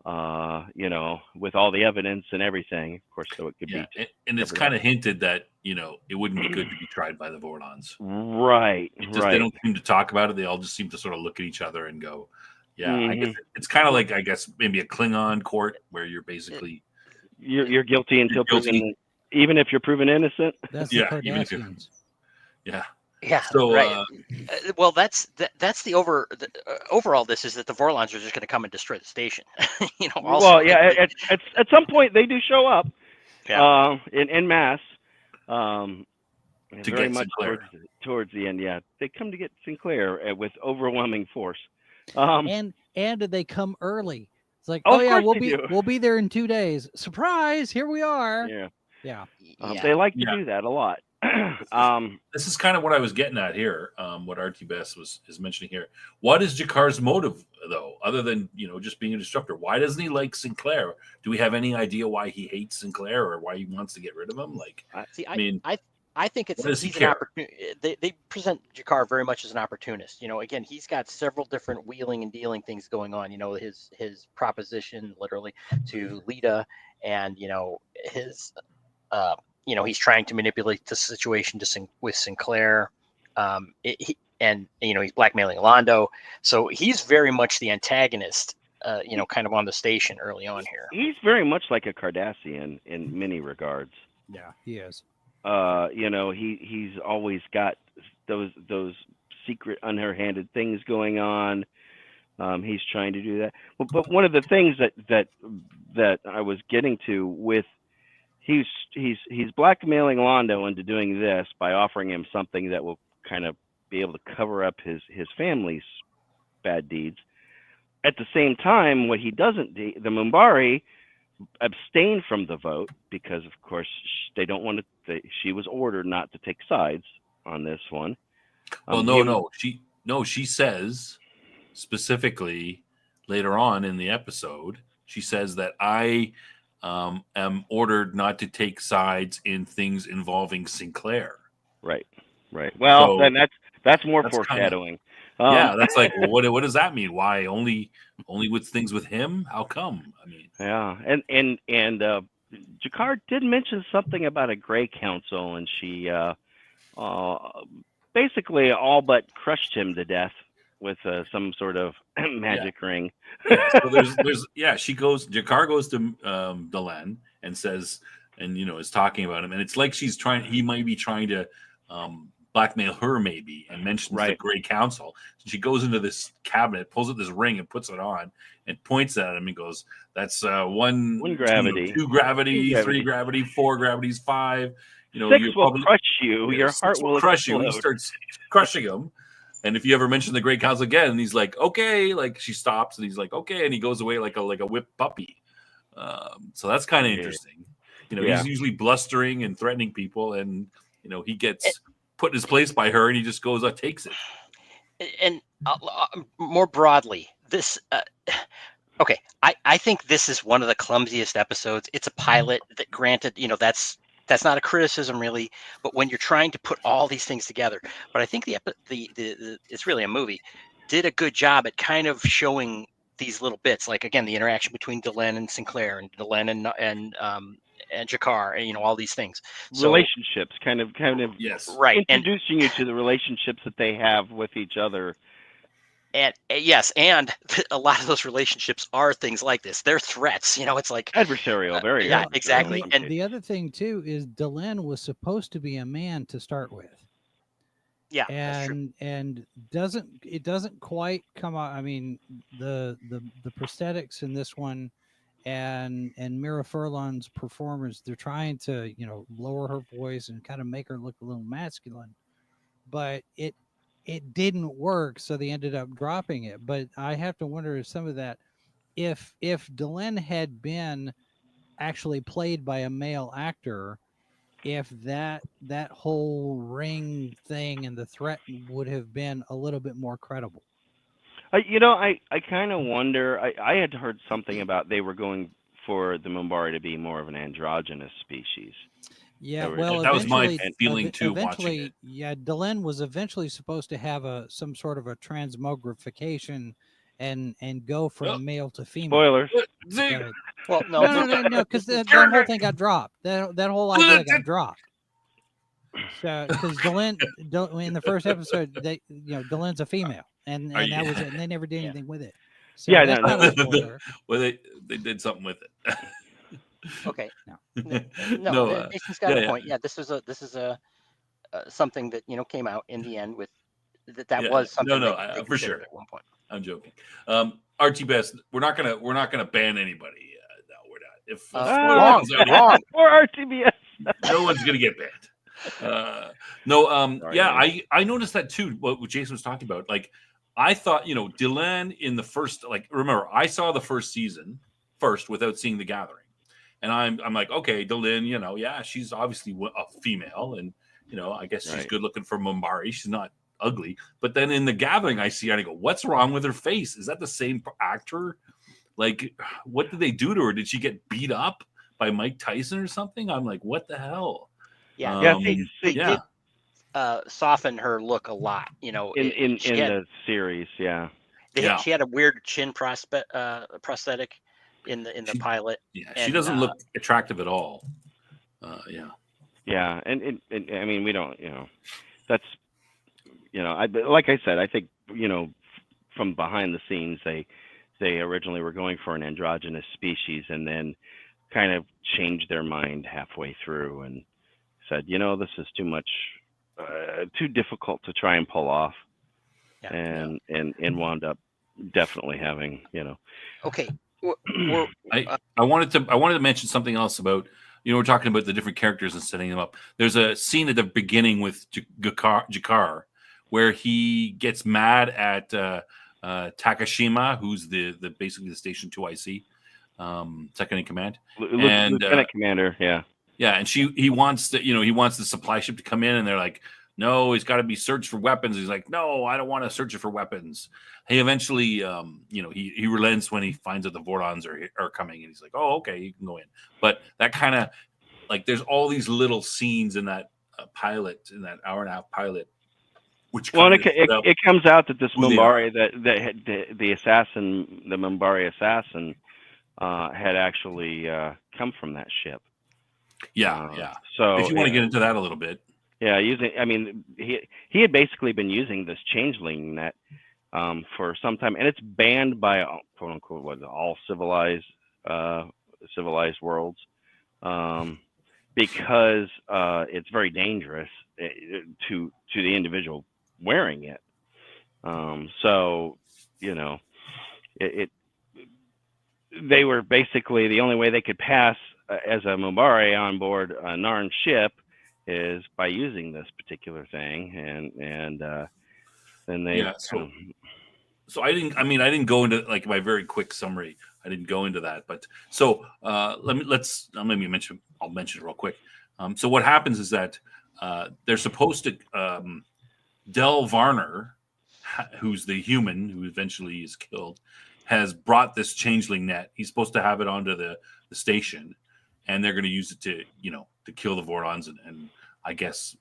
with all the evidence and everything, of course, so it could be. And it's kind of hinted that, it wouldn't be good to be tried by the Vorlons. Right. They don't seem to talk about it. They all just seem to sort of look at each other and go, yeah, Mm-hmm. I guess it's kind of like, I guess, maybe a Klingon court where you're basically... You're guilty until proven, even if you're proven innocent. That's the Cardassians. Yeah. Yeah. So, right. Well, that's the overall. This is that the Vorlons are just going to come and destroy the station. Also, well, yeah. At some point they do show up. Yeah. In mass. To very get much Sinclair. towards the end. Yeah, they come to get Sinclair with overwhelming force. And they come early. It's like, we'll be there in 2 days. Surprise! Here we are. Yeah. Yeah. They like to do that a lot. This is kind of what I was getting at here. What RT Best is mentioning here. What is Jakar's motive, though, other than just being a disruptor? Why doesn't he like Sinclair? Do we have any idea why he hates Sinclair or why he wants to get rid of him? I think it's he's an opportunity. They present Jakar very much as an opportunist. Again, he's got several different wheeling and dealing things going on. His proposition literally to Lita, and his he's trying to manipulate the situation with Sinclair, and he's blackmailing Londo. So he's very much the antagonist, kind of on the station early on here. He's very much like a Cardassian in many regards. Yeah, he is. He's always got those secret underhanded things going on. He's trying to do that. But one of the things that I was getting to with he's blackmailing Londo into doing this by offering him something that will kind of be able to cover up his family's bad deeds. At the same time, what he doesn't do, the Mumbari abstain from the vote because, of course, they don't want to. She was ordered not to take sides on this one. Well, she says specifically later on in the episode, she says that I am ordered not to take sides in things involving Sinclair. Right. Well, then that's more foreshadowing. That's like, well, what does that mean? Why only with things with him? How come? I mean, yeah, and Jakar did mention something about a Grey Council, and she uh, basically all but crushed him to death with some sort of magic ring. Yeah, so Jakar goes to Delenn and says, and is talking about him, and it's like he might be trying to blackmail her, maybe, and mentions the Right. Grey Council. So she goes into this cabinet, pulls out this ring, and puts it on, and points at him and goes, "That's one gravity, two gravity, three gravity, four gravities, five. Six will crush you. Your heart will crush you." explode. He starts crushing him. And if you ever mention the Great Council again, and he's like, "Okay," like she stops, and he's like, "Okay," and he goes away like a whipped puppy. So that's kind of interesting. He's usually blustering and threatening people, and he gets put in his place by her, and he just goes, takes it. And more broadly, this. Okay, I think this is one of the clumsiest episodes. It's a pilot that, granted, that's not a criticism really, but when you're trying to put all these things together, but I think the it's really a movie, did a good job at kind of showing these little bits, like again the interaction between Delenn and Sinclair, and Delenn and Jakar, and all these things. So, relationships, kind of yes, right, introducing you to the relationships that they have with each other. And yes, and a lot of those relationships are things like this. They're threats. It's like adversarial, very yeah, adversarial. exactly. And the other thing too is Delenn was supposed to be a man to start with. Yeah, that's true. And doesn't quite come out. I mean, the prosthetics in this one and Mira Furlan's performance, they're trying to lower her voice and kind of make her look a little masculine, but it didn't work, so they ended up dropping it. But I have to wonder if some of that, if Delenn had been actually played by a male actor, if that whole ring thing and the threat would have been a little bit more credible. I kind of wonder. I had heard something about they were going for the Mumbari to be more of an androgynous species. Yeah, well, that was my feeling too. Watching it. Yeah, Delenn was eventually supposed to have some sort of a transmogrification and go from male to female. Spoilers. But, well, no, because that whole thing got dropped. That whole idea got dropped. So, because Delenn in the first episode, Delenn's a female, and that was it, and they never did anything with it. So yeah, that's not a spoiler. Well, they did something with it. Okay. No, Jason's got a point. Yeah, this is a something that came out in the end with that was something. They for sure. At one point. I'm joking. Archie Best, we're not gonna ban anybody. No, we're not. If wrong or RTBS, no one's gonna get banned. I noticed that too. What Jason was talking about, like I thought, Delenn in the first, like remember I saw the first season first without seeing The Gathering. And I'm like, okay, Delenn, she's obviously a female, and I guess she's good looking for Mumbari. She's not ugly. But then in The Gathering, I see her and I go, what's wrong with her face? Is that the same actor? Like, what did they do to her? Did she get beat up by Mike Tyson or something? I'm like, what the hell? Yeah, they did soften her look a lot. In the series, she had a weird chin prosthetic in the pilot. Yeah, she doesn't look attractive at all. Yeah, and I mean, we don't, that's, like I said, I think, from behind the scenes, they originally were going for an androgynous species, and then kind of changed their mind halfway through and said, this is too much, too difficult to try and pull off, and wound up definitely having, Okay. I wanted to mention something else about, we're talking about the different characters and setting them up. There's a scene at the beginning with Jakar where he gets mad at Takashima, who's the basically the Station 2 IC, second in command, and Lieutenant Commander, and he wants the supply ship to come in, and they're like, no, he's got to be searched for weapons. He's like, no, I don't want to search it for weapons. He eventually, he relents when he finds out the Vortons are coming, and he's like, oh, okay, you can go in. But that kind of, like, there's all these little scenes in that pilot, in that hour-and-a-half pilot, which it comes out that this Mumbari, the assassin, the Mumbari assassin, had actually come from that ship. So if you want to get into that a little bit. Yeah, I mean, he had basically been using this changeling net for some time, and it's banned by quote unquote all civilized worlds, because it's very dangerous to the individual wearing it. So you know, it they were basically the only way they could pass as a Mubare on board a Narn ship is by using this particular thing, and then they Yeah. So I didn't go into like my very quick summary. I didn't go into that, but so let me mention. I'll mention it real quick. So what happens is that they're supposed to Del Varner, who's the human who eventually is killed, has brought this changeling net. He's supposed to have it onto the station, and they're going to use it to kill the Vorons and I guess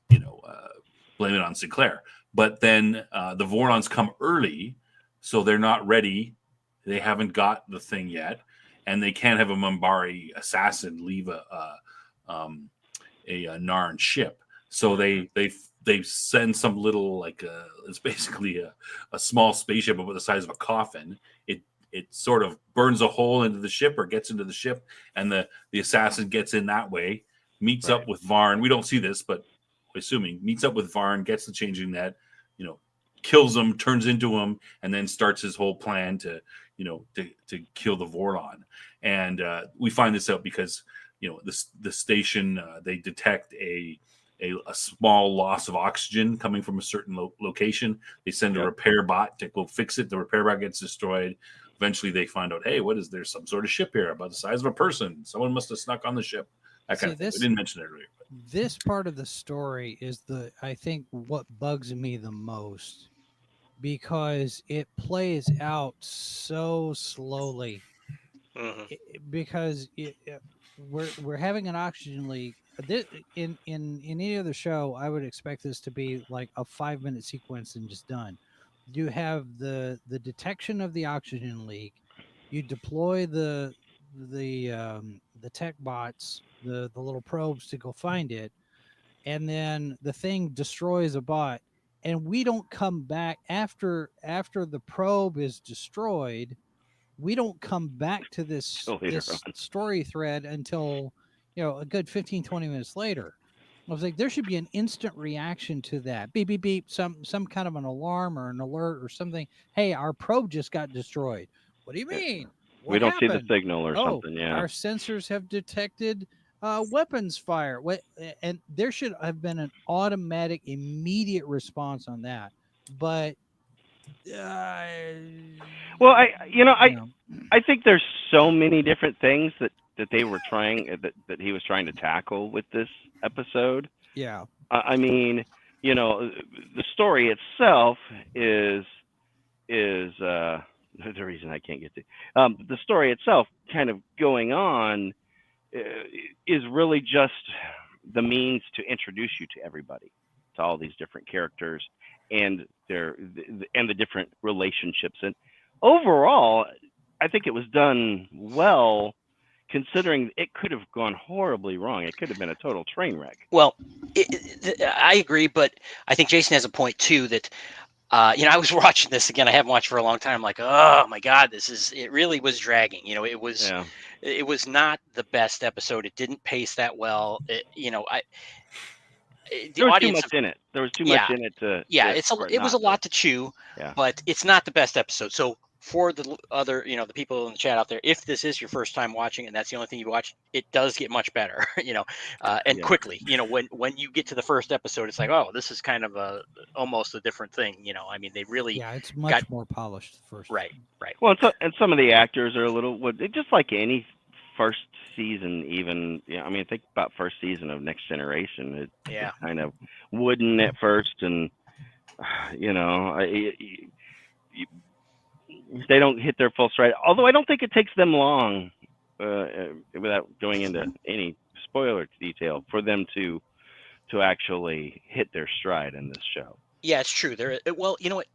blame it on Sinclair. But then the Vorons come early, so they're not ready. They haven't got the thing yet, and they can't have a Mambari assassin leave a Narn ship. So they send some little it's basically a small spaceship about the size of a coffin. It sort of burns a hole into the ship or gets into the ship, and the assassin gets in that way, meets up with Varn. We don't see this, but assuming meets up with Varn, gets the changing net, kills him, turns into him, and then starts his whole plan to kill the Vorlon. And we find this out because the station they detect a small loss of oxygen coming from a certain location. They send a repair bot to go fix it. The repair bot gets destroyed. Eventually, they find out, hey, what is there? Some sort of ship here about the size of a person. Someone must have snuck on the ship. That kind of thing. I didn't mention it earlier. This part of the story is I think what bugs me the most, because it plays out so slowly. Because we're having an oxygen leak. In any other show, I would expect this to be like a 5-minute sequence and just done. You have the detection of the oxygen leak. You deploy the tech bots, the little probes to go find it, and then the thing destroys a bot, and we don't come back after the probe is destroyed. We don't come back to this story thread until a good 15-20 minutes later. I was like, there should be an instant reaction to that. Beep beep beep, some kind of an alarm or an alert or something. Hey, our probe just got destroyed. What do you mean? We don't see the signal or something. Yeah, our sensors have detected weapons fire. And there should have been an automatic, immediate response on that. But well, I think there's so many different things that they were trying that he was trying to tackle with this episode. Yeah. I mean, the story itself is the reason I can't get to. The story itself kind of going on is really just the means to introduce you to everybody, to all these different characters and the different relationships. And overall, I think it was done well, considering it could have gone horribly wrong. It could have been a total train wreck. Well, I agree, but I think Jason has a point too that I was watching this again. I haven't watched for a long time. I'm like, oh my God, it really was dragging. It was not the best episode. It didn't pace that well. There was too much in it. There was too much in it it was a lot to chew, but it's not the best episode. So for the other, the people in the chat out there, if this is your first time watching and that's the only thing you watch, it does get much better, and quickly. When you get to the first episode, it's like, oh, this is kind of almost a different thing. I mean, they really it's much more polished first. Right. Well, and some of the actors are a little just like any first season, even. I mean, think about first season of Next Generation. It's kind of wooden at first, and they don't hit their full stride. Although I don't think it takes them long, without going into any spoiler detail, for them to actually hit their stride in this show. Yeah, it's true. Well, you know what,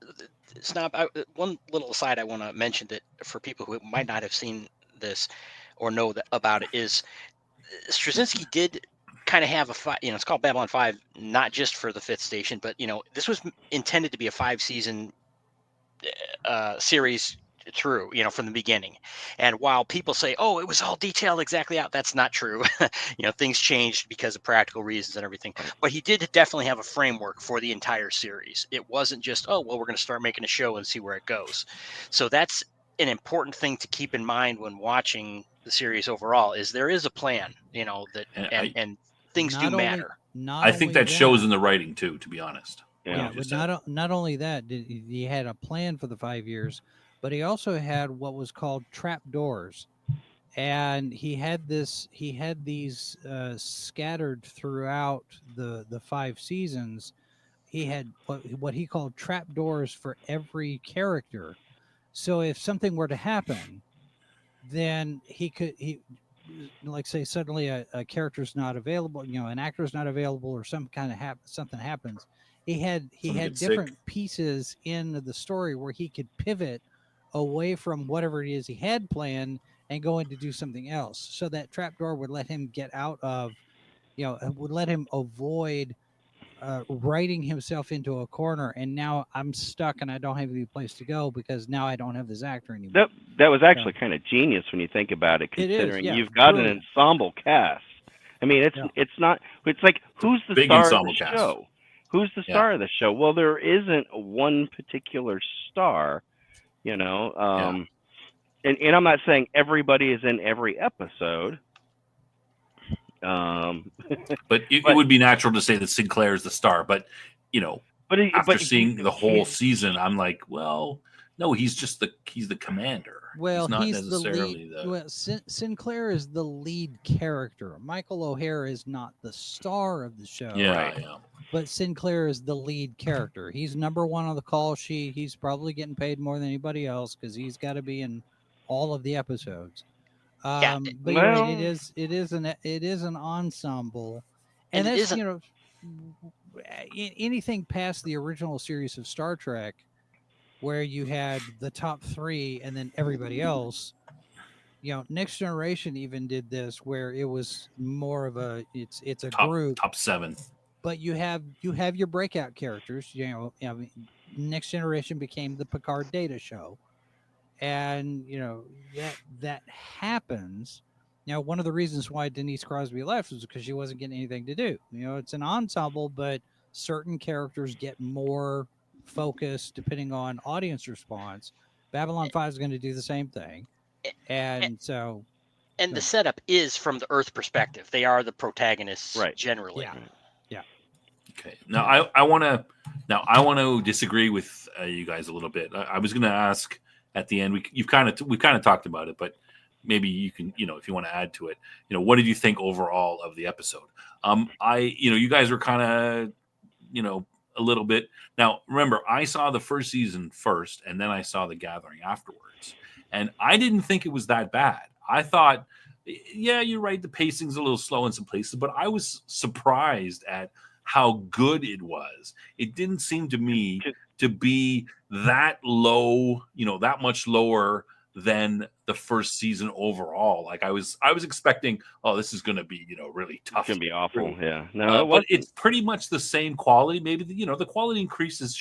Snob, one little aside I want to mention that for people who might not have seen this or know about it is Straczynski did kind of have it's called Babylon 5, not just for the 5th station, but this was intended to be a 5-season series through, from the beginning. And while people say, oh, it was all detailed exactly out, that's not true. Things changed because of practical reasons and everything. But he did definitely have a framework for the entire series. It wasn't just, oh, well, we're going to start making a show and see where it goes. So that's an important thing to keep in mind when watching the series overall, is there is a plan, that and things do matter. I think that shows in the writing too, to be honest. Yeah, but not only that, he had a plan for the 5 years, but he also had what was called trap doors, and he had these scattered throughout the 5 seasons. He had what he called trap doors for every character. So if something were to happen, then like say suddenly a character's not available, an actor's not available, or some kind of something happens. He had different pieces in the story where he could pivot away from whatever it is he had planned and go in to do something else. So that trapdoor would let him get out of, would let him avoid writing himself into a corner. And now I'm stuck and I don't have any place to go because now I don't have this actor anymore. That was actually kind of genius when you think about it, considering you've got an ensemble cast. I mean, it's not. It's like, who's the star of the show? Who's the star of the show? Well, there isn't one particular star, And I'm not saying everybody is in every episode. But it would be natural to say that Sinclair is the star. But after seeing the whole season, I'm like, well, no, he's the commander. Well, he's not necessarily the lead. Well, Sinclair is the lead character. Michael O'Hare is not the star of the show. Yeah. But Sinclair is the lead character. He's number one on the call sheet. He's probably getting paid more than anybody else because he's got to be in all of the episodes. But you're right, it is an ensemble, and that's anything past the original series of Star Trek, where you had the top 3 and then everybody else. Next Generation even did this, where it was more of it's a group, top 7. But you have your breakout characters. Next Generation became the Picard Data show, and that happens. One of the reasons why Denise Crosby left was because she wasn't getting anything to do. It's an ensemble, but certain characters get more focus depending on audience response. Babylon 5 is going to do the same thing, and the setup is from the Earth perspective. They are the protagonists, generally. Yeah. Okay. Now I want to disagree with you guys a little bit. I was going to ask at the end. We kind of talked about it, but maybe you can, if you want to add to it, what did you think overall of the episode? You guys were kind of, a little bit. Now, remember, I saw the first season first, and then I saw The Gathering afterwards, and I didn't think it was that bad. I thought, yeah, you're right, the pacing's a little slow in some places, but I was surprised at how good it was. It didn't seem to me to be that low, that much lower than the first season overall. Like I was expecting, oh, this is going to be, really tough. It's going to be awful. Yeah. No, but it's pretty much the same quality. Maybe the quality increases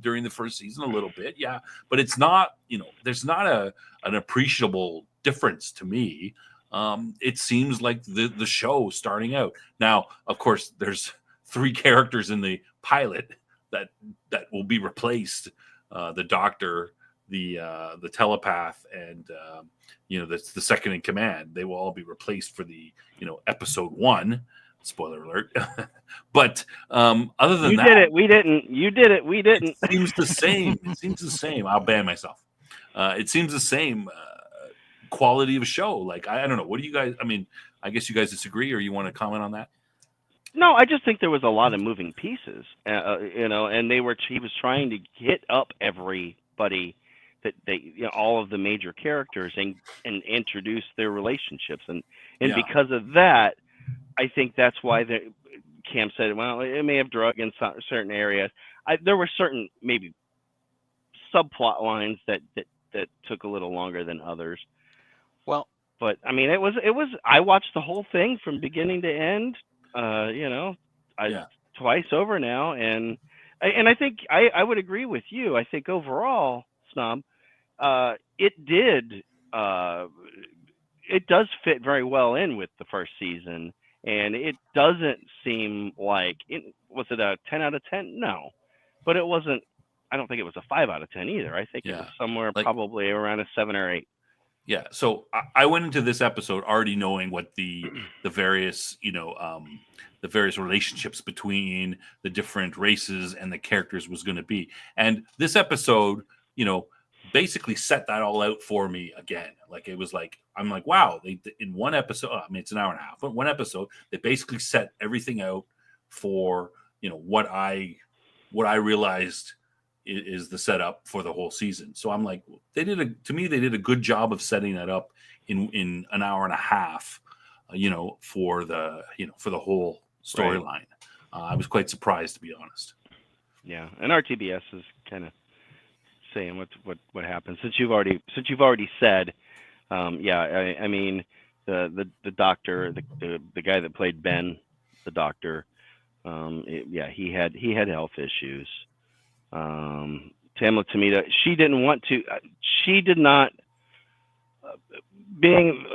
during the first season a little bit. Yeah. But it's not, there's not an appreciable difference to me. It seems like the show starting out. Now, of course, there's 3 characters in the pilot that will be replaced. The doctor, the telepath, and that's the second in command. They will all be replaced for the episode 1. Spoiler alert. But other than that, you did it. We didn't. You did it. We didn't. It seems the same. It seems the same. I'll ban myself. It seems the same quality of show. Like I don't know. What do you guys? I mean, I guess you guys disagree, or you want to comment on that? No, I just think there was a lot of moving pieces, and he was trying to hit up everybody, that all of the major characters, and introduce their relationships, and because of that, I think that's why Cam said, well, it may have drug in certain areas. There were certain maybe subplot lines that took a little longer than others. Well, but I mean, it was. I watched the whole thing from beginning to end. You know, Yeah. twice over now, and I think I would agree with you. I think overall, Snob, it did. It does fit very well in with the first season, and it doesn't seem like it was it a 10 out of 10. No, but it wasn't. I don't think it was a 5 out of 10 either. I think it was Yeah. somewhere Like- probably around a 7 or 8. Yeah. So I went into this episode already knowing what the various, the various relationships between the different races and the characters was going to be. And this episode, basically set that all out for me again. Like, it was like, I'm like, wow, they in one episode, I mean, it's an hour and a half, but one episode, they basically set everything out for, what I realized is the setup for the whole season. So I'm like, they did a good job of setting that up in an hour and a half, for the whole storyline. I was quite surprised, to be honest. Yeah, and RTBS is kind of saying what happens since you've already said. I mean the doctor, the guy that played Ben, the doctor. He had health issues. Tamla Tamita, she didn't want to. She did not. Being,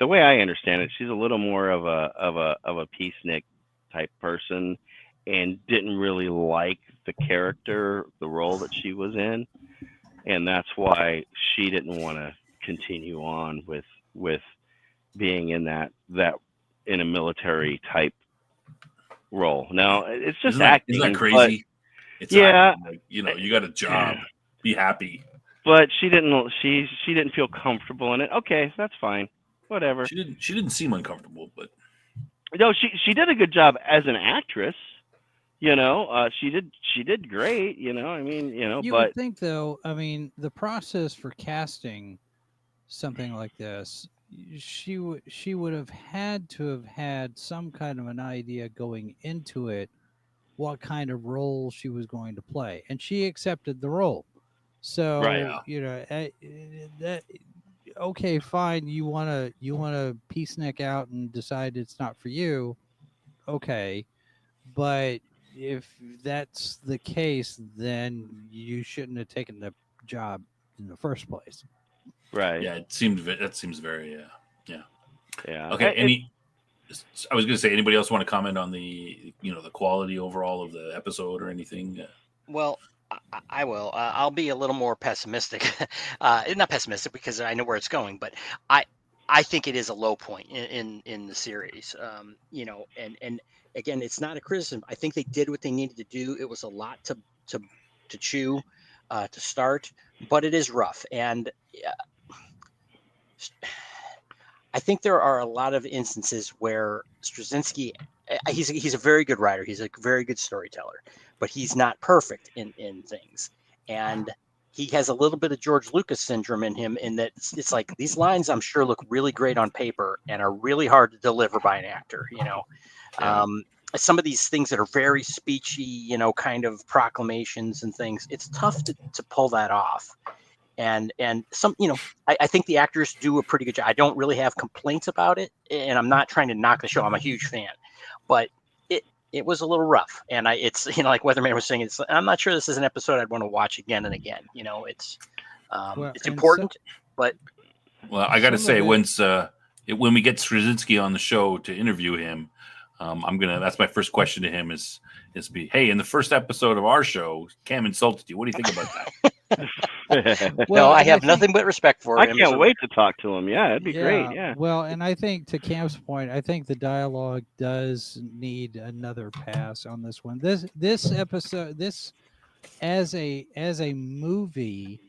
the way I understand it, she's a little more of a peacenik type person, and didn't really like the character, the role that she was in, and that's why she didn't want to continue on with being in that in a military type role. Now it's just acting. Isn't that crazy? It's yeah, acting, like, you got a job, be happy. But she didn't feel comfortable in it. Okay, that's fine. Whatever. She didn't seem uncomfortable, but no, she did a good job as an actress. She did great. I mean, You but would think, though, I mean, the process for casting something like this, she would have had to have had some kind of an idea going into it, what kind of role she was going to play, and she accepted the role. So right. that okay, fine. You wanna peacenik out and decide it's not for you, okay, but if that's the case, then you shouldn't have taken the job in the first place. Right. Yeah, that seems very yeah. Okay. I was going to say, anybody else want to comment on the the quality overall of the episode or anything? Well, I will. I'll be a little more pessimistic. Not pessimistic because I know where it's going, but I think it is a low point in the series. And again, it's not a criticism. I think they did what they needed to do. It was a lot to chew to start, but it is rough. And I think there are a lot of instances where Straczynski, he's a very good writer. He's a very good storyteller, but he's not perfect in things. And he has a little bit of George Lucas syndrome in him, in that it's like, these lines I'm sure look really great on paper and are really hard to deliver by an actor. Some of these things that are very speechy, kind of proclamations and things, it's tough to pull that off. And some, I think the actors do a pretty good job. I don't really have complaints about it, and I'm not trying to knock the show. I'm a huge fan, but it was a little rough. And it's, like Weatherman was saying, I'm not sure this is an episode I'd want to watch again and again. It's important, but. Well, I got to say, when we get Straczynski on the show to interview him, that's my first question to him is hey, in the first episode of our show, Cam insulted you. What do you think about that? Well, I have nothing but respect for him. I can't wait to talk to him. Yeah, it'd be great. Yeah. Well, and I think, to Cam's point, I think the dialogue does need another pass on this one. This episode, as a movie,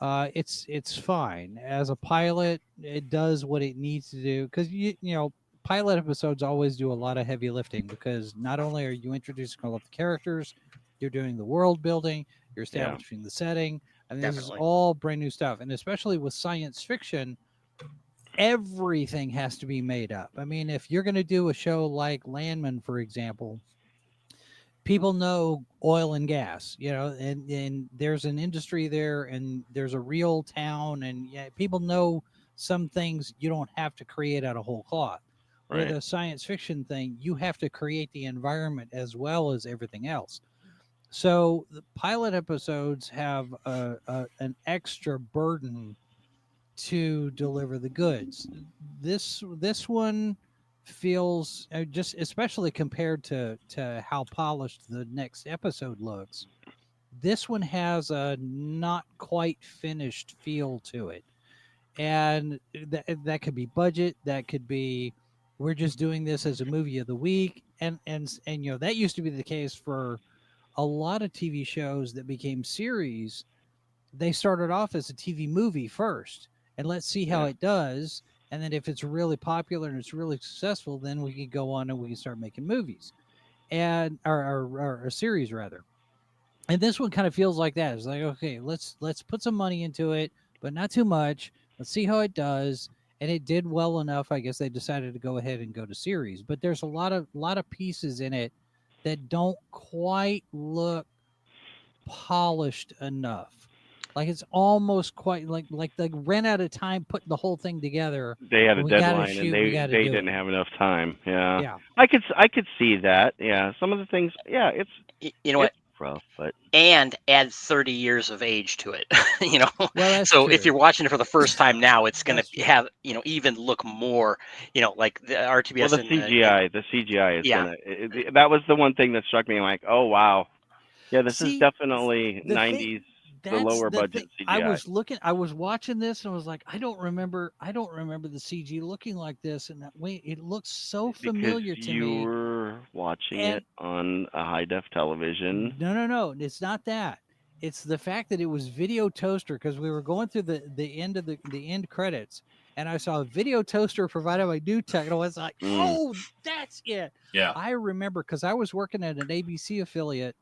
it's fine. As a pilot, it does what it needs to do, because pilot episodes always do a lot of heavy lifting, because not only are you introducing all of the characters, you're doing the world building, you're establishing the setting, and this is all brand new stuff. And especially with science fiction, everything has to be made up. I mean, if you're going to do a show like Landman, for example, people know oil and gas, and there's an industry there, and there's a real town, and people know some things you don't have to create out of whole cloth. with Right. a science fiction thing, you have to create the environment as well as everything else. So the pilot episodes have an extra burden to deliver the goods. This one feels just, especially compared to how polished the next episode looks. This one has a not quite finished feel to it, and that could be budget, that could be we're just doing this as a movie of the week, and that used to be the case for a lot of TV shows that became series. They started off as a TV movie first, and let's see how Yeah. it does. And then if it's really popular and it's really successful, then we can go on and we can start making movies and or a series rather. And this one kind of feels like that. It's like, okay, let's put some money into it, but not too much. Let's see how it does. And it did well enough. I guess they decided to go ahead and go to series. But there's a lot of pieces in it that don't quite look polished enough. Like it's almost quite like they ran out of time putting the whole thing together. They had a We gotta deadline, and shoot. We gotta they do didn't it. have enough time. Yeah. Yeah. I could see that. Yeah. Some of the things. Yeah. You know what? It's rough, but And add 30 years of age to it. Well, that's So true. if you're watching it for the first time now, it's going That's to true. have, even look more, like the RTBS. well, the CGI is Yeah. gonna. That was the one thing that struck me. I'm like, oh wow, yeah, this is See, definitely the thing- 90s, the that's lower the budget thing. CGI. I was watching this and I was like, I don't remember the CG looking like this. And wait, it looks so familiar Because to you me. were watching And it on a high def television. no, it's not that. It's the fact that it was Video Toaster, because we were going through the end of the end credits, and I saw a Video Toaster provided by New Tech, and I was like, oh, that's it. Yeah. I remember because I was working at an ABC affiliate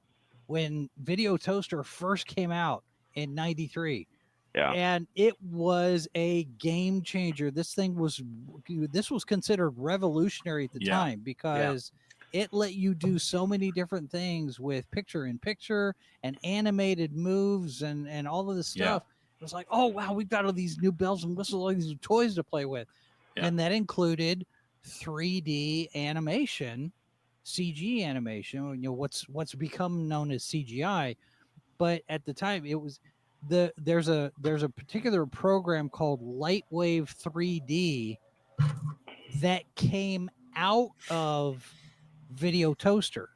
when Video Toaster first came out in '93. Yeah. And it was a game changer. This was considered revolutionary at the Yeah. time because it let you do so many different things with picture in picture and animated moves and all of this Yeah. stuff. It was like, oh wow, we've got all these new bells and whistles, all these new toys to play with. Yeah. And that included 3D animation, CG animation, what's become known as CGI. But at the time it was there's a particular program called Lightwave 3D that came out of Video Toaster.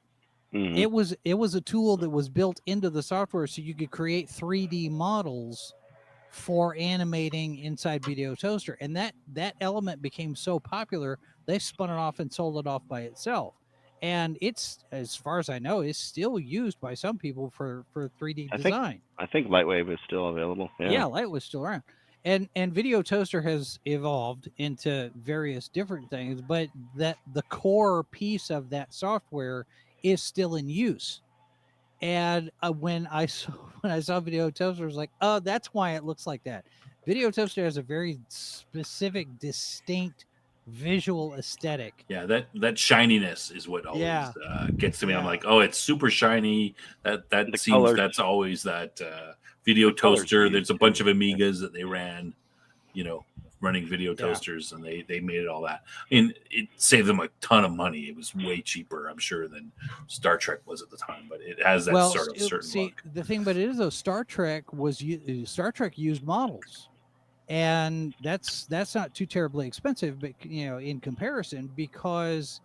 Mhm. It was a tool that was built into the software so you could create 3D models for animating inside Video Toaster, and that element became so popular they spun it off and sold it off by itself. And it's, as far as I know, is still used by some people for 3D design. I think Lightwave is still available. Yeah, Light was still around. And Video Toaster has evolved into various different things, but that the core piece of that software is still in use. And when I saw Video Toaster, I was like, oh, that's why it looks like that. Video Toaster has a very specific, distinct visual aesthetic. Yeah, that shininess is what always gets to me. I'm Yeah. like, oh, it's super shiny. That The seems colors. that's always that Video colors Toaster. used There's a too, bunch of Amigas that they ran, running Video Yeah. Toasters, and they made it all that. I mean, it saved them a ton of money. It was way cheaper, I'm sure, than Star Trek was at the time, but it has that sort of certain look. The thing about it is, though, Star Trek used models, and that's not too terribly expensive, but in comparison, because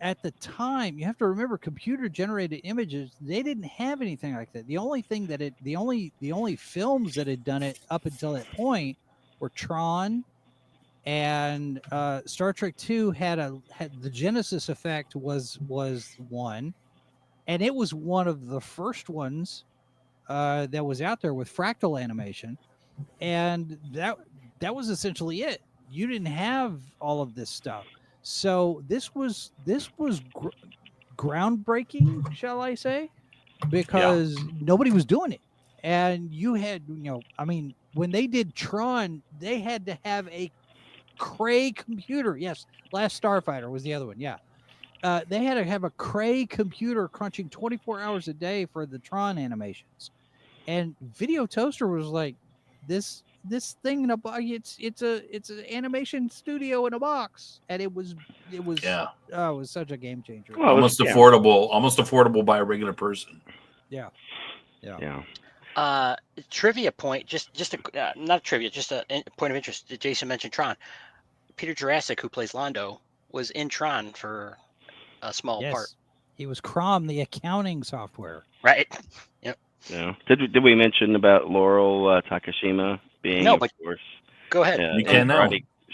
at the time, you have to remember, computer generated images, they didn't have anything like that. The only films that had done it up until that point were Tron, and Star Trek II had the Genesis effect was one, and it was one of the first ones that was out there with fractal animation, and that was essentially it. You didn't have all of this stuff, so this was groundbreaking, shall I say, because nobody was doing it. And you had, I mean, when they did Tron, they had to have a Cray computer. Yes, Last Starfighter was the other one. Yeah. They had to have a Cray computer crunching 24 hours a day for the Tron animations. And Video Toaster was like, this this thing in a box. It's an animation studio in a box, and it was Yeah. Oh, it was such a game changer. Well, it was- Almost affordable by a regular person. Yeah. Trivia point, not trivia, just a point of interest. Jason mentioned Tron. Peter Jurassic, who plays Londo, was in Tron for a small part. He was Crom, the accounting software. Right. Yep. Yeah. Did we mention about Laurel Takashima being? No, of but course. go ahead. You can now.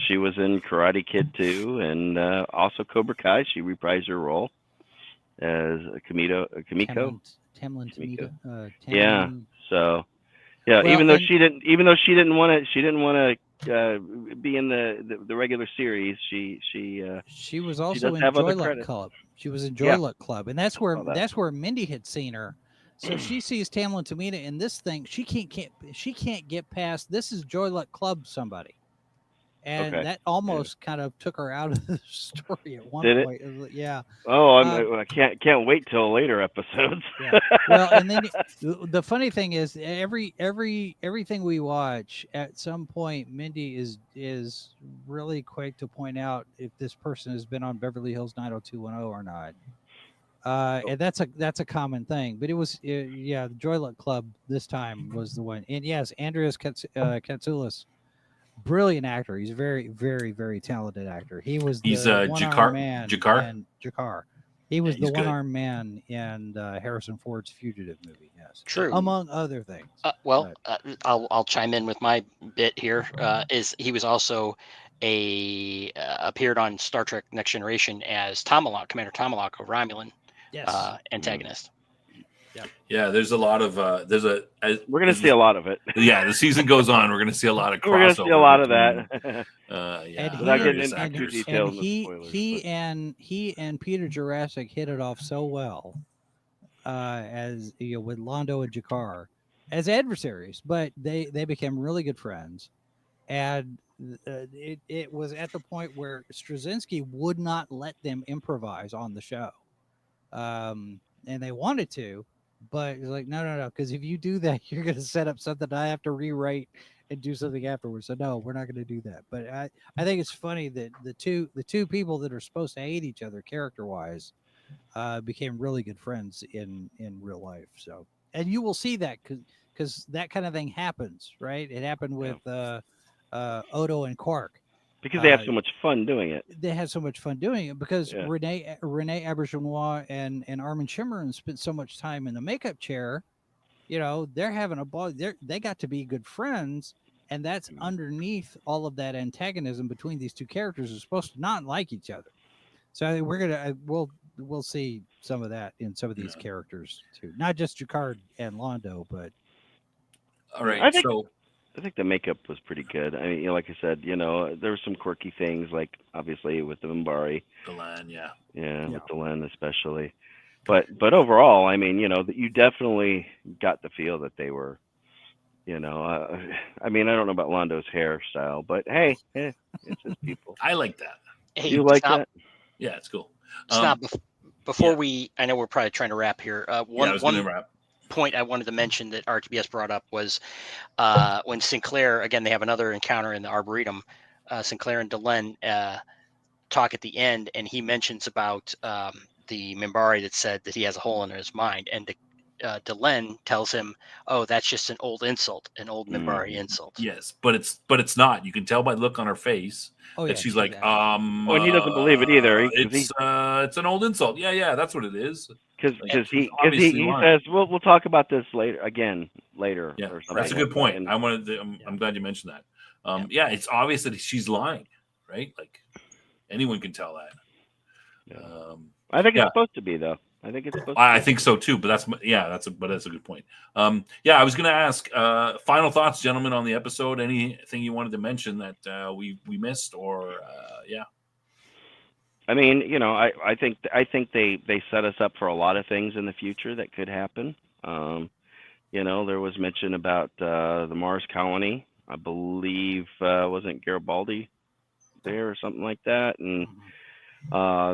She was in Karate Kid 2, and also Cobra Kai. She reprised her role as Kamiko. Tamlin Tamita. Yeah. So, yeah. Well, even though she didn't want to be in the regular series. She was also does in have other Joy Luck credits. Club. She was in Joy Luck Club, and that's saw that. where Mindy had seen her. So she sees Tamlin Tamita in this thing. She can't get past. This is Joy Luck Club somebody, and that almost kind of took her out of the story at one point. Yeah. Oh, I can't wait till later episodes. Yeah. Well, and then the funny thing is, everything we watch, at some point, Mindy is really quick to point out if this person has been on Beverly Hills 90210 or not. And that's a common thing. But it was the Joy Luck Club this time was the one. And yes, Andreas Katsoulis, brilliant actor. He's a very, very, very talented actor. He's the one-armed man in Jakar. He was the one-armed man in Harrison Ford's Fugitive movie. Yes, true. Among other things. I'll chime in with my bit here. Is he was also appeared on Star Trek Next Generation as Commander Tomalak, a Romulan antagonist. Yeah, there's a lot of we're gonna see a lot of it. Yeah, the season goes on. We're gonna see a lot of crossover. We're gonna see a lot of that. Without getting into too detailed. He and Peter Jurassic hit it off so well, as with Londo and Jakar as adversaries, but they became really good friends, and it was at the point where Straczynski would not let them improvise on the show, and they wanted to. But it's like, no, because if you do that, you're going to set up something I have to rewrite and do something afterwards. So no, we're not going to do that. But I think it's funny that the two people that are supposed to hate each other character wise became really good friends in real life. So, and you will see that because that kind of thing happens, right? It happened with Odo and Quark. Because they have so much fun doing it. They had so much fun doing it because Renee Auberjonois and Armin Shimmerin spent so much time in the makeup chair. They're having a ball. They got to be good friends, and that's underneath all of that antagonism between these two characters who are supposed to not like each other. So I think we'll see some of that in some of these characters too, not just Jakar and Londo, but. All right, I think the makeup was pretty good. I mean, like I said, there were some quirky things, like obviously with the Minbari. Delenn, with Delenn especially. But overall, I mean, you definitely got the feel that they were, I mean, I don't know about Londo's hairstyle, but hey, it's his people. I like that. Hey, you like that? Yeah, it's cool. Before I know we're probably trying to wrap here. One wrap. Point I wanted to mention that RTBS brought up was when Sinclair, again, they have another encounter in the Arboretum. Sinclair and Delenn talk at the end, and he mentions about the Minbari that said that he has a hole in his mind, and Delenn tells him, "Oh, that's just an old insult, an old Minbari insult." Yes, but it's not. You can tell by the look on her face that she's like, and he doesn't believe it either. It's an old insult. Yeah, that's what it is. Because he says, we'll talk about this later. Yeah, or something. That's a good point. I'm glad you mentioned that. It's obvious that she's lying, right? Like anyone can tell that. I think it's supposed to be though. I think so too, but that's a good point. I was going to ask final thoughts, gentlemen, on the episode. Anything you wanted to mention that we missed, or I mean, I think they set us up for a lot of things in the future that could happen. There was mention about the Mars colony. I believe wasn't Garibaldi there or something like that, and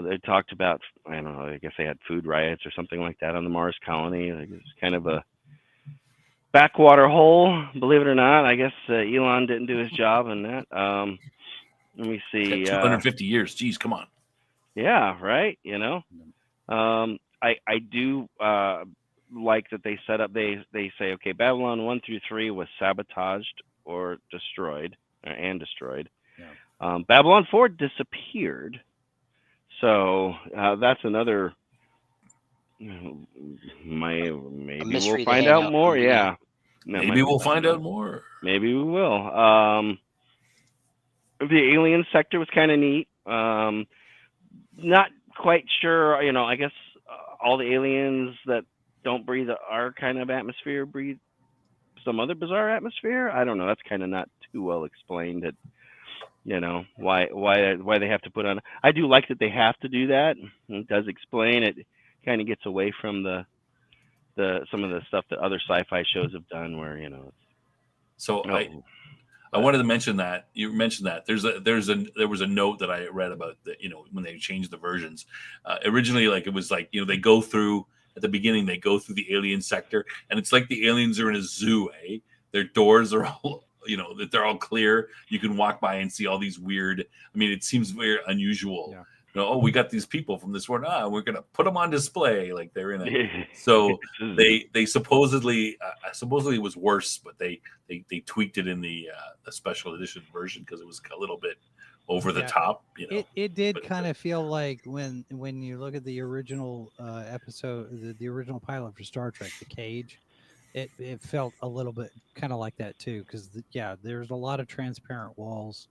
they talked about, I don't know, I guess they had food riots or something like that on the Mars colony. Like, it's kind of backwater hole. Believe it or not, I guess Elon didn't do his job in that. Let me see. 250 years. Jeez, come on. Yeah, right. I do like that they set up. They say, okay, Babylon 1 through 3 was sabotaged or destroyed and destroyed. Yeah. Babylon 4 disappeared. So that's another. Maybe we'll mystery to find hang out out more. from, Yeah. Maybe we'll find out more. Maybe we will. The alien sector was kind of neat. Not quite sure. I guess all the aliens that don't breathe our kind of atmosphere breathe some other bizarre atmosphere. I don't know. That's kind of not too well explained. Why they have to put on. I do like that they have to do that. It does explain it. Kind of gets away from the some of the stuff that other sci-fi shows have done, where So I wanted to mention that you mentioned that there was a note that I read about that, when they changed the versions. Originally, like it was like, they go through at the beginning, they go through the alien sector, and it's like the aliens are in a zoo. Their doors are all that they're all clear. You can walk by and see all these weird. I mean, it seems very unusual. Yeah. We got these people from this world. We're gonna put them on display like they're in a. So they supposedly it was worse, but they tweaked it in the special edition version because it was a little bit over the top. It did kind of feel like when you look at the original episode, the original pilot for Star Trek, The Cage. It felt a little bit kind of like that too, because there's a lot of transparent walls.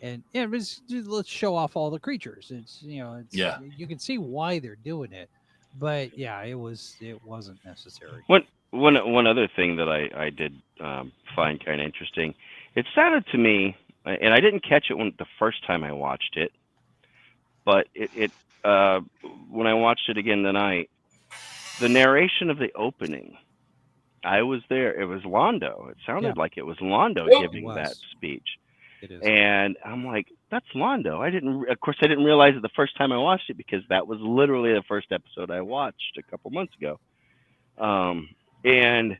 And let's show off all the creatures. You can see why they're doing it, but it wasn't necessary. One other thing that I did find kind of interesting, it sounded to me, and I didn't catch it the first time I watched it, but it when I watched it again tonight, the narration of the opening, I was there. It was Londo. It sounded like it was Londo giving that speech. It is. And I'm like, that's Londo. I didn't realize it the first time I watched it, because that was literally the first episode I watched a couple months ago. And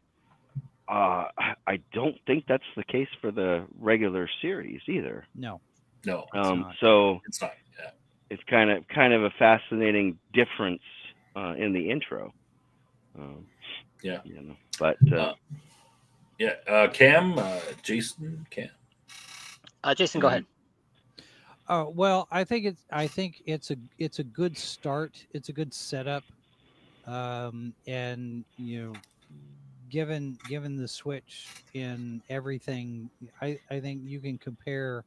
I don't think that's the case for the regular series either. No. It's not. So it's not. Yeah. It's kind of a fascinating difference in the intro. But Cam, Jason, Cam. Jason, go ahead. Well, I think it's a good start. It's a good setup, and given the switch in everything, I think you can compare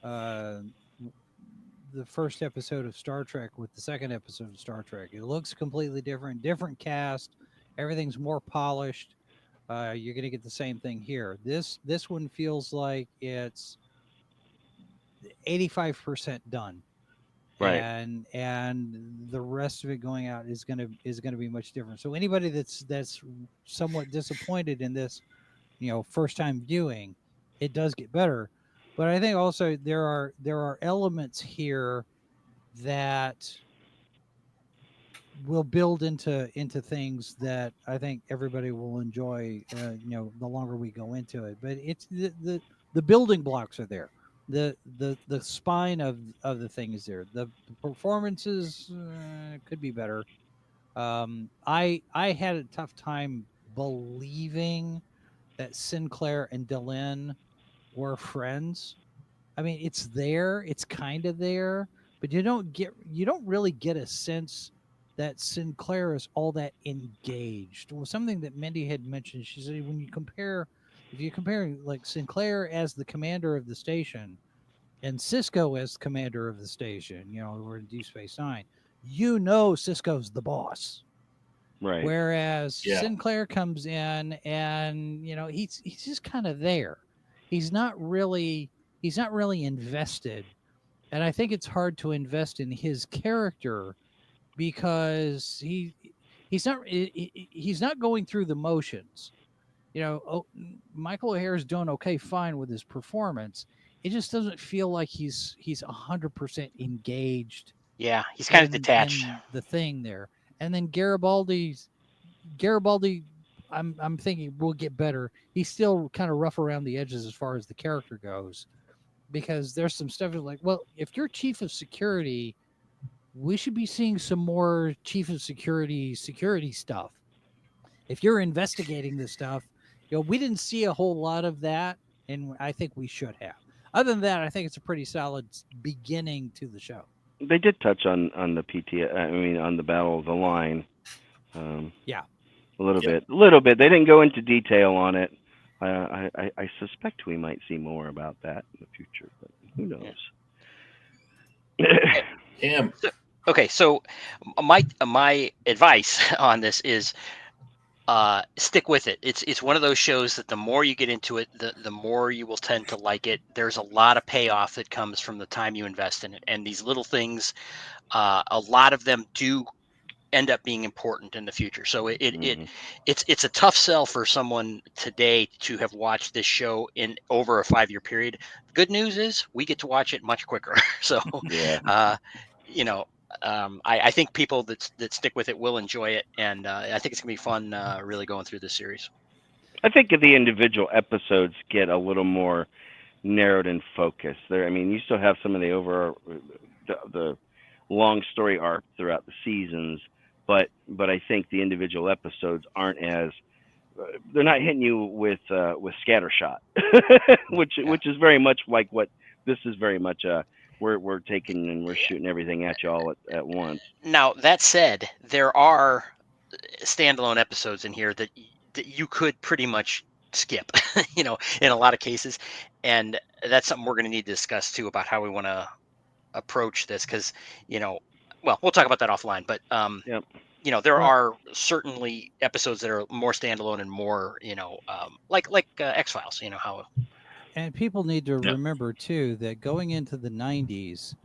the first episode of Star Trek with the second episode of Star Trek. It looks completely different cast. Everything's more polished. You're going to get the same thing here. This one feels like it's 85% done, right, and the rest of it going out is going to be much different. So anybody that's somewhat disappointed in this, first time viewing, it does get better. But I think also there are elements here that will build into things that I think everybody will enjoy. The longer we go into it, but it's the building blocks are there. The spine of the thing is there. The performances could be better. I had a tough time believing that Sinclair and Delenn were friends. I mean, it's there, it's kind of there, but you don't really get a sense that Sinclair is all that engaged. Well, something that Mindy had mentioned, she said if you compare like Sinclair as the commander of the station and Cisco as commander of the station, we're in Deep Space Nine, Cisco's the boss. right. Whereas Sinclair comes in and he's just kind of there. He's not really invested, and I think it's hard to invest in his character because he's not going through the motions. Michael O'Hare's doing fine with his performance. It just doesn't feel like he's 100% engaged. Yeah, he's kind of detached. The thing there, and then Garibaldi I'm thinking we'll get better. He's still kind of rough around the edges as far as the character goes, because there's some stuff like, well, if you're chief of security, we should be seeing some more chief of security stuff. If you're investigating this stuff, we didn't see a whole lot of that, and I think we should have. Other than that, I think it's a pretty solid beginning to the show. They did touch on the on the Battle of the Line. Yeah. A little bit. They didn't go into detail on it. I suspect we might see more about that in the future, but who knows? Cam. Okay, so my advice on this is stick with it. It's one of those shows that the more you get into it, the more you will tend to like it. There's a lot of payoff that comes from the time you invest in it, and these little things, a lot of them do end up being important in the future. So it's a tough sell for someone today to have watched this show in over a 5-year period. Good news is we get to watch it much quicker. So I think people that stick with it will enjoy it, and I think it's gonna be fun really going through this series. I think the individual episodes get a little more narrowed and focused. You still have some of the long story arc throughout the seasons, but I think the individual episodes aren't as they're not hitting you with scattershot, which is very much like what this is. Very much we're taking and we're shooting everything at you all at once. Now that said, there are standalone episodes in here that you could pretty much skip, in a lot of cases, and that's something we're going to need to discuss too about how we want to approach this, because we'll talk about that offline, but there are certainly episodes that are more standalone and more like X-Files, how. And people need to remember too that going into the 90s,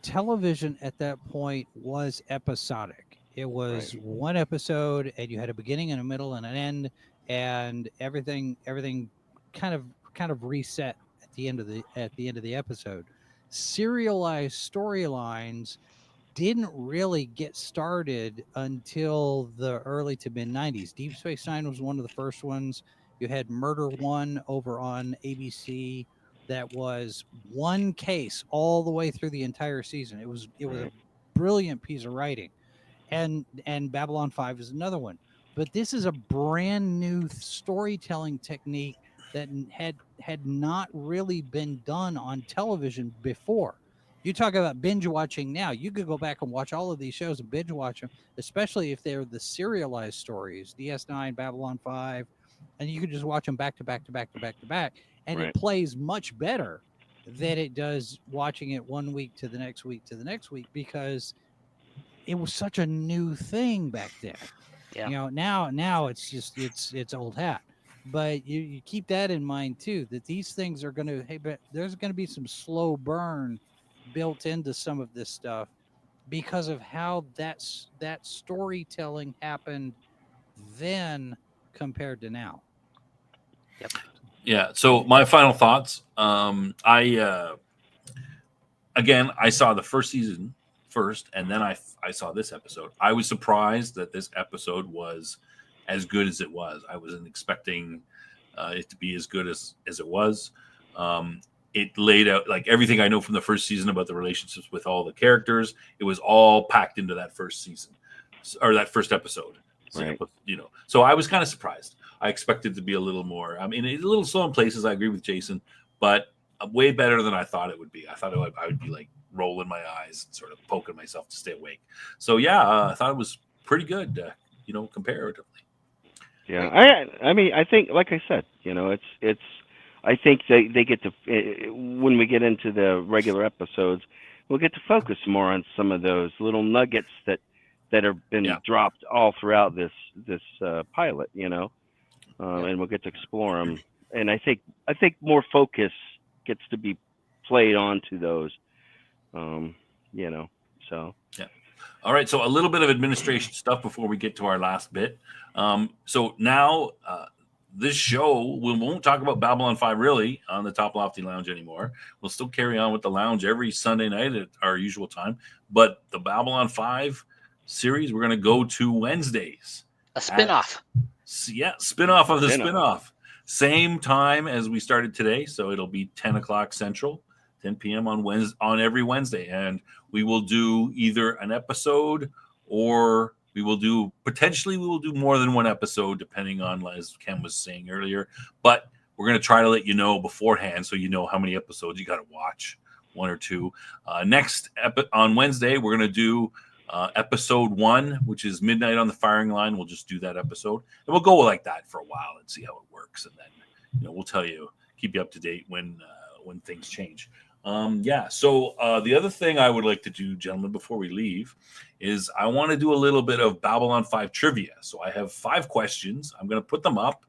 television at that point was episodic. It was one episode, and you had a beginning and a middle and an end, and everything kind of reset at the end of the episode. Serialized storylines didn't really get started until the early to mid 90s. Deep Space Nine was one of the first ones. You had Murder One over on ABC. That was one case all the way through the entire season. It was a brilliant piece of writing. And Babylon 5 is another one. But this is a brand new storytelling technique that had not really been done on television before. You talk about binge watching now. You could go back and watch all of these shows and binge watch them, especially if they're the serialized stories, DS9, Babylon 5, and you could just watch them back to back to back to back to back. And it plays much better than it does watching it 1 week to the next week to the next week, because it was such a new thing back then. Yeah. Now it's just it's old hat. But you keep that in mind too, that these things are but there's going to be some slow burn built into some of this stuff because of how that storytelling happened then compared to now. Yep. Yeah. So my final thoughts. I saw the first season first, and then I saw this episode. I was surprised that this episode was as good as it was. I wasn't expecting it to be as good as it was. It laid out like everything I know from the first season about the relationships with all the characters. It was all packed into that first season or that first episode. So I was kind of surprised. I expected to be a little more. I mean, it's a little slow in places. I agree with Jason, but way better than I thought it would be. I thought I would be like rolling my eyes and sort of poking myself to stay awake. So I thought it was pretty good, comparatively. Yeah, I think, like I said, it's. I think they get to when we get into the regular episodes, we'll get to focus more on some of those little nuggets that have been dropped all throughout this pilot, and we'll get to explore them. And I think more focus gets to be played onto those, So yeah. All right. So a little bit of administration stuff before we get to our last bit. So now. This show, we won't talk about Babylon 5 really on the Toplofty Lounge anymore. We'll still carry on with the lounge every Sunday night at our usual time. But the Babylon 5 series, we're going to go to Wednesdays. A spinoff. Spin-off of the Spin-off. spin-off. Same time as we started today, so it'll be 10 o'clock Central, 10 p.m. on every Wednesday, and we will do either an episode or we will do more than one episode, depending on, as Ken was saying earlier. But we're going to try to let you know beforehand, so you know how many episodes you got to watch, one or two. On Wednesday, we're going to do episode 1, which is Midnight on the Firing Line. We'll just do that episode, and we'll go like that for a while and see how it works, and then we'll tell you, keep you up to date when things change. So the other thing I would like to do, gentlemen, before we leave, is I want to do a little bit of Babylon 5 trivia. So I have 5 questions. I'm going to put them up,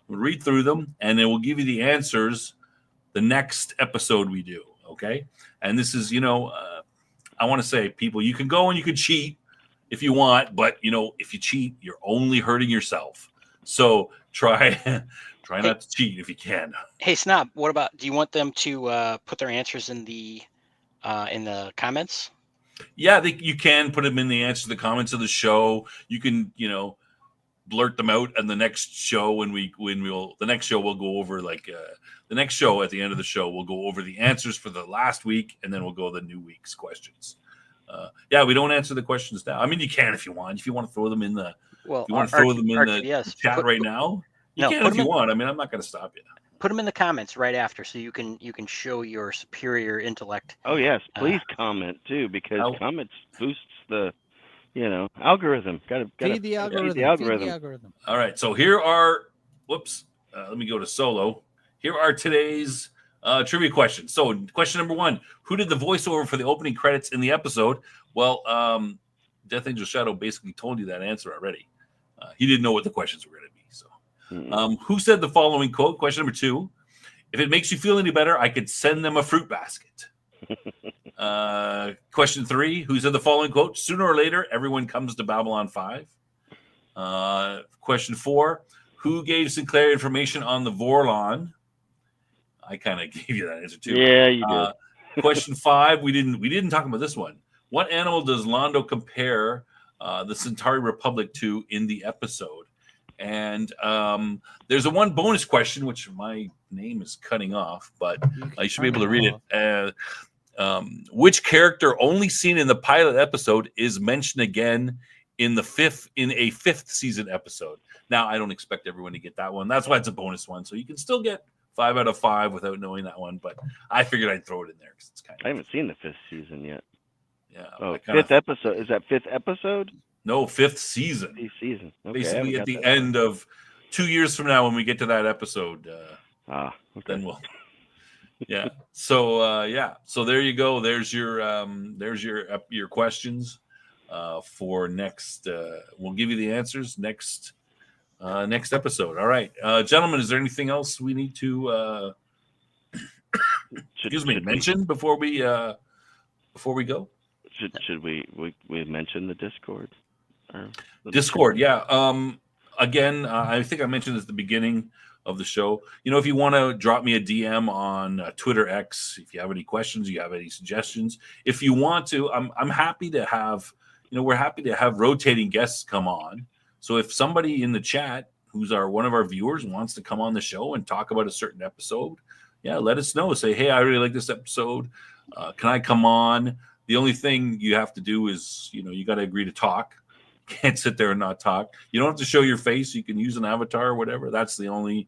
we'll read through them, and then we'll give you the answers the next episode we do. Okay, and this is I want to say, people, you can go and you can cheat if you want, but if you cheat, you're only hurting yourself. So try not to cheat if you can. Hey, Snob, what about? Do you want them to put their answers in the comments? Yeah, you can put them in the answers to the comments of the show. You can blurt them out, and the next show we'll go over the next show. At the end of the show, we'll go over the answers for the last week, and then we'll go the new week's questions. We don't answer the questions now. I mean, you can if you want. If you want to throw them in the chat right now, you can if you want. I mean, I'm not going to stop you. Put them in the comments right after, so you can show your superior intellect. Oh yes, please comment too, because comments boosts the algorithm. Got to feed the algorithm. All right, so here are. Let me go to solo. Here are today's trivia questions. So, question number 1: who did the voiceover for the opening credits in the episode? Well, Death Angel Shadow basically told you that answer already. He didn't know what the questions were going to be. So, who said the following quote? Question number 2: if it makes you feel any better, I could send them a fruit basket. Question 3: who said the following quote? Sooner or later, everyone comes to Babylon 5. Question 4: who gave Sinclair information on the Vorlon? I kind of gave you that answer too. Yeah, you did. Question 5: we didn't talk about this one. What animal does Londo compare the Centauri Republic to in the episode? And there's one bonus question, which my name is cutting off, but I should be able to read it. Which character only seen in the pilot episode is mentioned again in a 5th season episode? Now, I don't expect everyone to get that one. That's why it's a bonus one. So you can still get 5 out of 5 without knowing that one. But I figured I'd throw it in there because it's kind of. I haven't seen the 5th season yet. Yeah. Oh, 5th episode. Is that 5th episode? No, 5th season. 5th season. Okay, basically, at the end of 2 years from now, when we get to that episode, then we'll. Yeah. So So there you go. There's your questions for next. We'll give you the answers next episode. All right, gentlemen. Is there anything else we need to mention before we go? Should we mention the Discord? Discord, yeah. Again, I think I mentioned this at the beginning of the show. If you want to drop me a DM on Twitter X, if you have any questions, you have any suggestions, if you want to, I'm happy to have. We're happy to have rotating guests come on. So if somebody in the chat who's one of our viewers wants to come on the show and talk about a certain episode, let us know. Say, hey, I really like this episode. Can I come on? The only thing you have to do is, you got to agree to talk. Can't sit there and not talk. You don't have to show your face. You can use an avatar or whatever. That's the only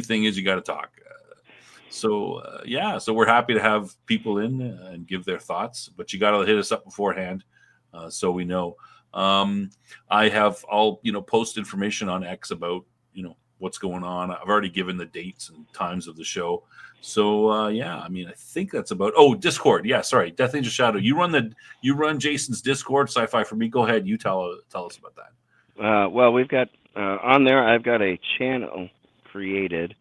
thing is you got to talk. So we're happy to have people in and give their thoughts, but you got to hit us up beforehand so we know. I'll post information on X about what's going on. I've already given the dates and times of the show. So I think that's about. Oh, Discord. Yeah, sorry, Death Angel Shadow. You run Jason's Discord, Sci-Fi for me. Go ahead. You tell us about that. Well, we've got on there. I've got a channel created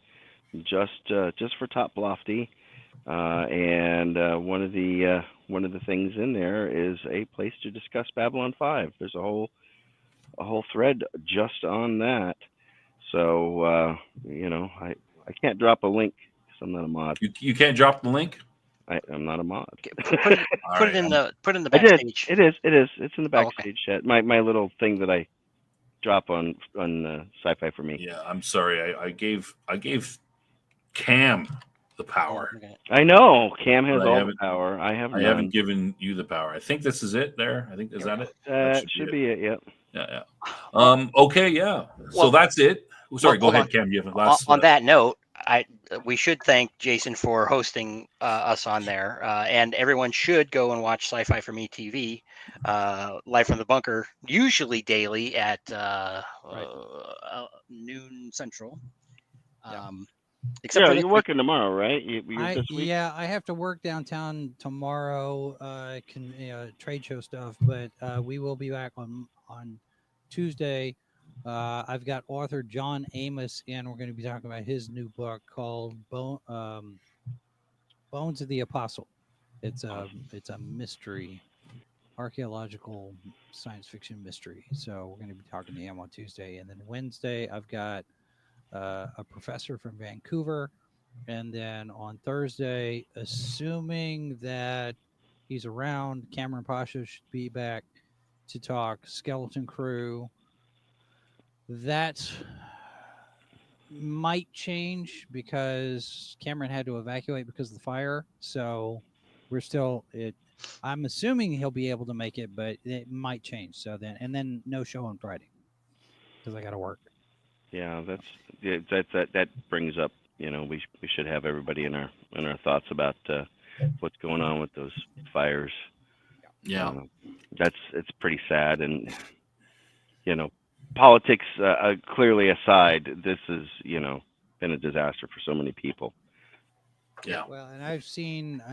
just for Toplofty, and one of the things in there is a place to discuss Babylon 5. There's a whole thread just on that. So I can't drop a link because I'm not a mod. You can't drop the link? I'm not a mod. Put it in the backstage. It is. It's in the backstage chat. My little thing that I drop on Sci-Fi for me. Yeah, I'm sorry. I gave Cam the power. Okay. I know Cam has But I all the haven't- power. I have I none. haven't given you the power. I think this is it. There. I think is Here we that go. it? That Should be it. Yep. Yeah. Well, Okay. Yeah. So well, that's it. Sorry. Go hold ahead, on. Cam. You have last. On that note, we should thank Jason for hosting us on there, and everyone should go and watch Sci-Fi for Me TV, live from the bunker, usually daily at noon Central. Yeah. Except for this you're week. working tomorrow, right? You're this week. Yeah, I have to work downtown tomorrow. Trade show stuff, but we will be back on Tuesday. I've got author John Amos in. We're going to be talking about his new book called Bones of the Apostle. It's a mystery, archaeological science fiction mystery. So we're going to be talking to him on Tuesday, and then Wednesday I've got a professor from Vancouver. And then on Thursday, assuming that he's around, Cameron Pasha should be back to talk Skeleton Crew. That might change because Cameron had to evacuate because of the fire. So we're still I'm assuming he'll be able to make it, but it might change. So then no show on Friday because I got to work. Yeah, that brings up. We should have everybody in our thoughts about what's going on with those fires. Yeah. It's pretty sad, and politics clearly aside, this has been a disaster for so many people. Yeah. Well, and I've seen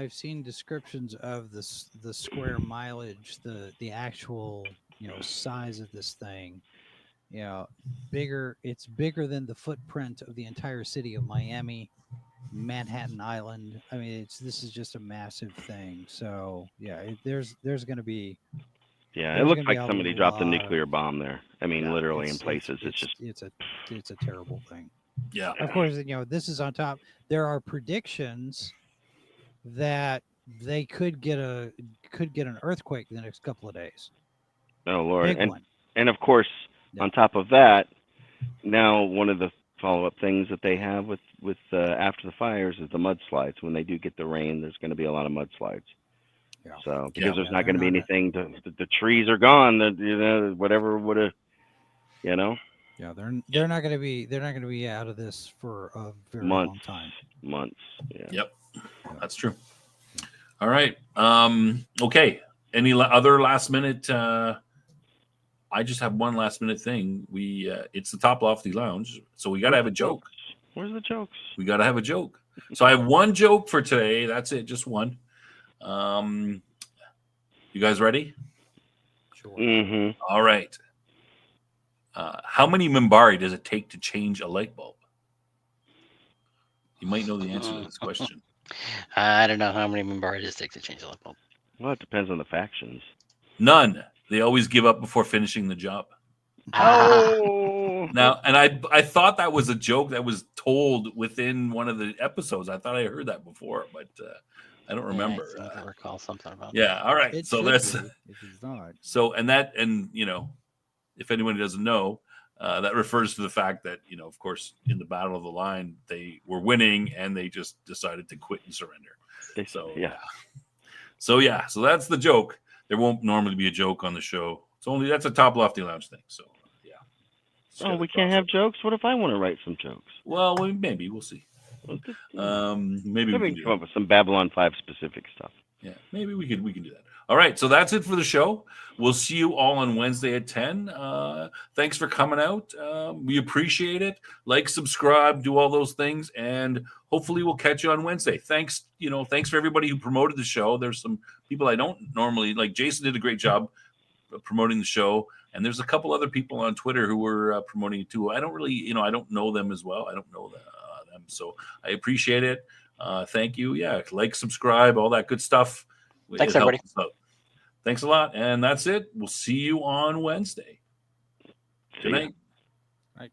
descriptions of the square mileage, the actual size of this thing. It's bigger than the footprint of the entire city of Miami, Manhattan Island. I mean, this is just a massive thing. So yeah, there's going to be. Yeah, it looks like somebody dropped a nuclear bomb there. I mean, literally in places. It's a terrible thing. Yeah. Of course, this is on top. There are predictions that they could get an earthquake in the next couple of days. Oh Lord! Big one. And of course, on top of that, now one of the follow-up things that they have with after the fires is the mudslides. When they do get the rain, there's going to be a lot of mudslides. Yeah. So because there's not going to be anything, the trees are gone. Whatever would have, Yeah, they're not going to be out of this for a very long time. Months. Yeah. Yep. That's true. All right. Okay. Any other last minute? I just have one last minute thing. It's the Toplofty Lounge, so we got to have a joke. Where's the jokes? We got to have a joke. So I have one joke for today. That's it, just one. You guys ready? Sure. Mm-hmm. All right. How many Minbari does it take to change a light bulb? You might know the answer to this question. I don't know how many Minbari does it take to change a light bulb. Well, it depends on the factions. None. They always give up before finishing the job. Oh. Now, and I thought that was a joke that was told within one of the episodes. I thought I heard that before, but I don't remember. I think I recall something about Yeah. All right. It So should that's be, if it's not. so, and if anyone doesn't know, that refers to the fact that of course, in the Battle of the Line, they were winning and they just decided to quit and surrender. So So that's the joke. There won't normally be a joke on the show. That's a Toplofty Lounge thing. So yeah. Oh, we can't have jokes. What if I want to write some jokes? Well, maybe we'll see. Maybe we can come up with some Babylon 5 specific stuff. Yeah, maybe we can do that. All right, so that's it for the show. We'll see you all on Wednesday at 10. Thanks for coming out. We appreciate it. Like, subscribe, do all those things, and hopefully we'll catch you on Wednesday. Thanks for everybody who promoted the show. There's some people I don't normally like. Jason did a great job promoting the show, and there's a couple other people on Twitter who were promoting it too. I don't really, I don't know them as well. I don't know them, so I appreciate it. Thank you. Yeah, like, subscribe, all that good stuff. Thanks, everybody. Thanks a lot. And that's it. We'll see you on Wednesday. Good night. Right.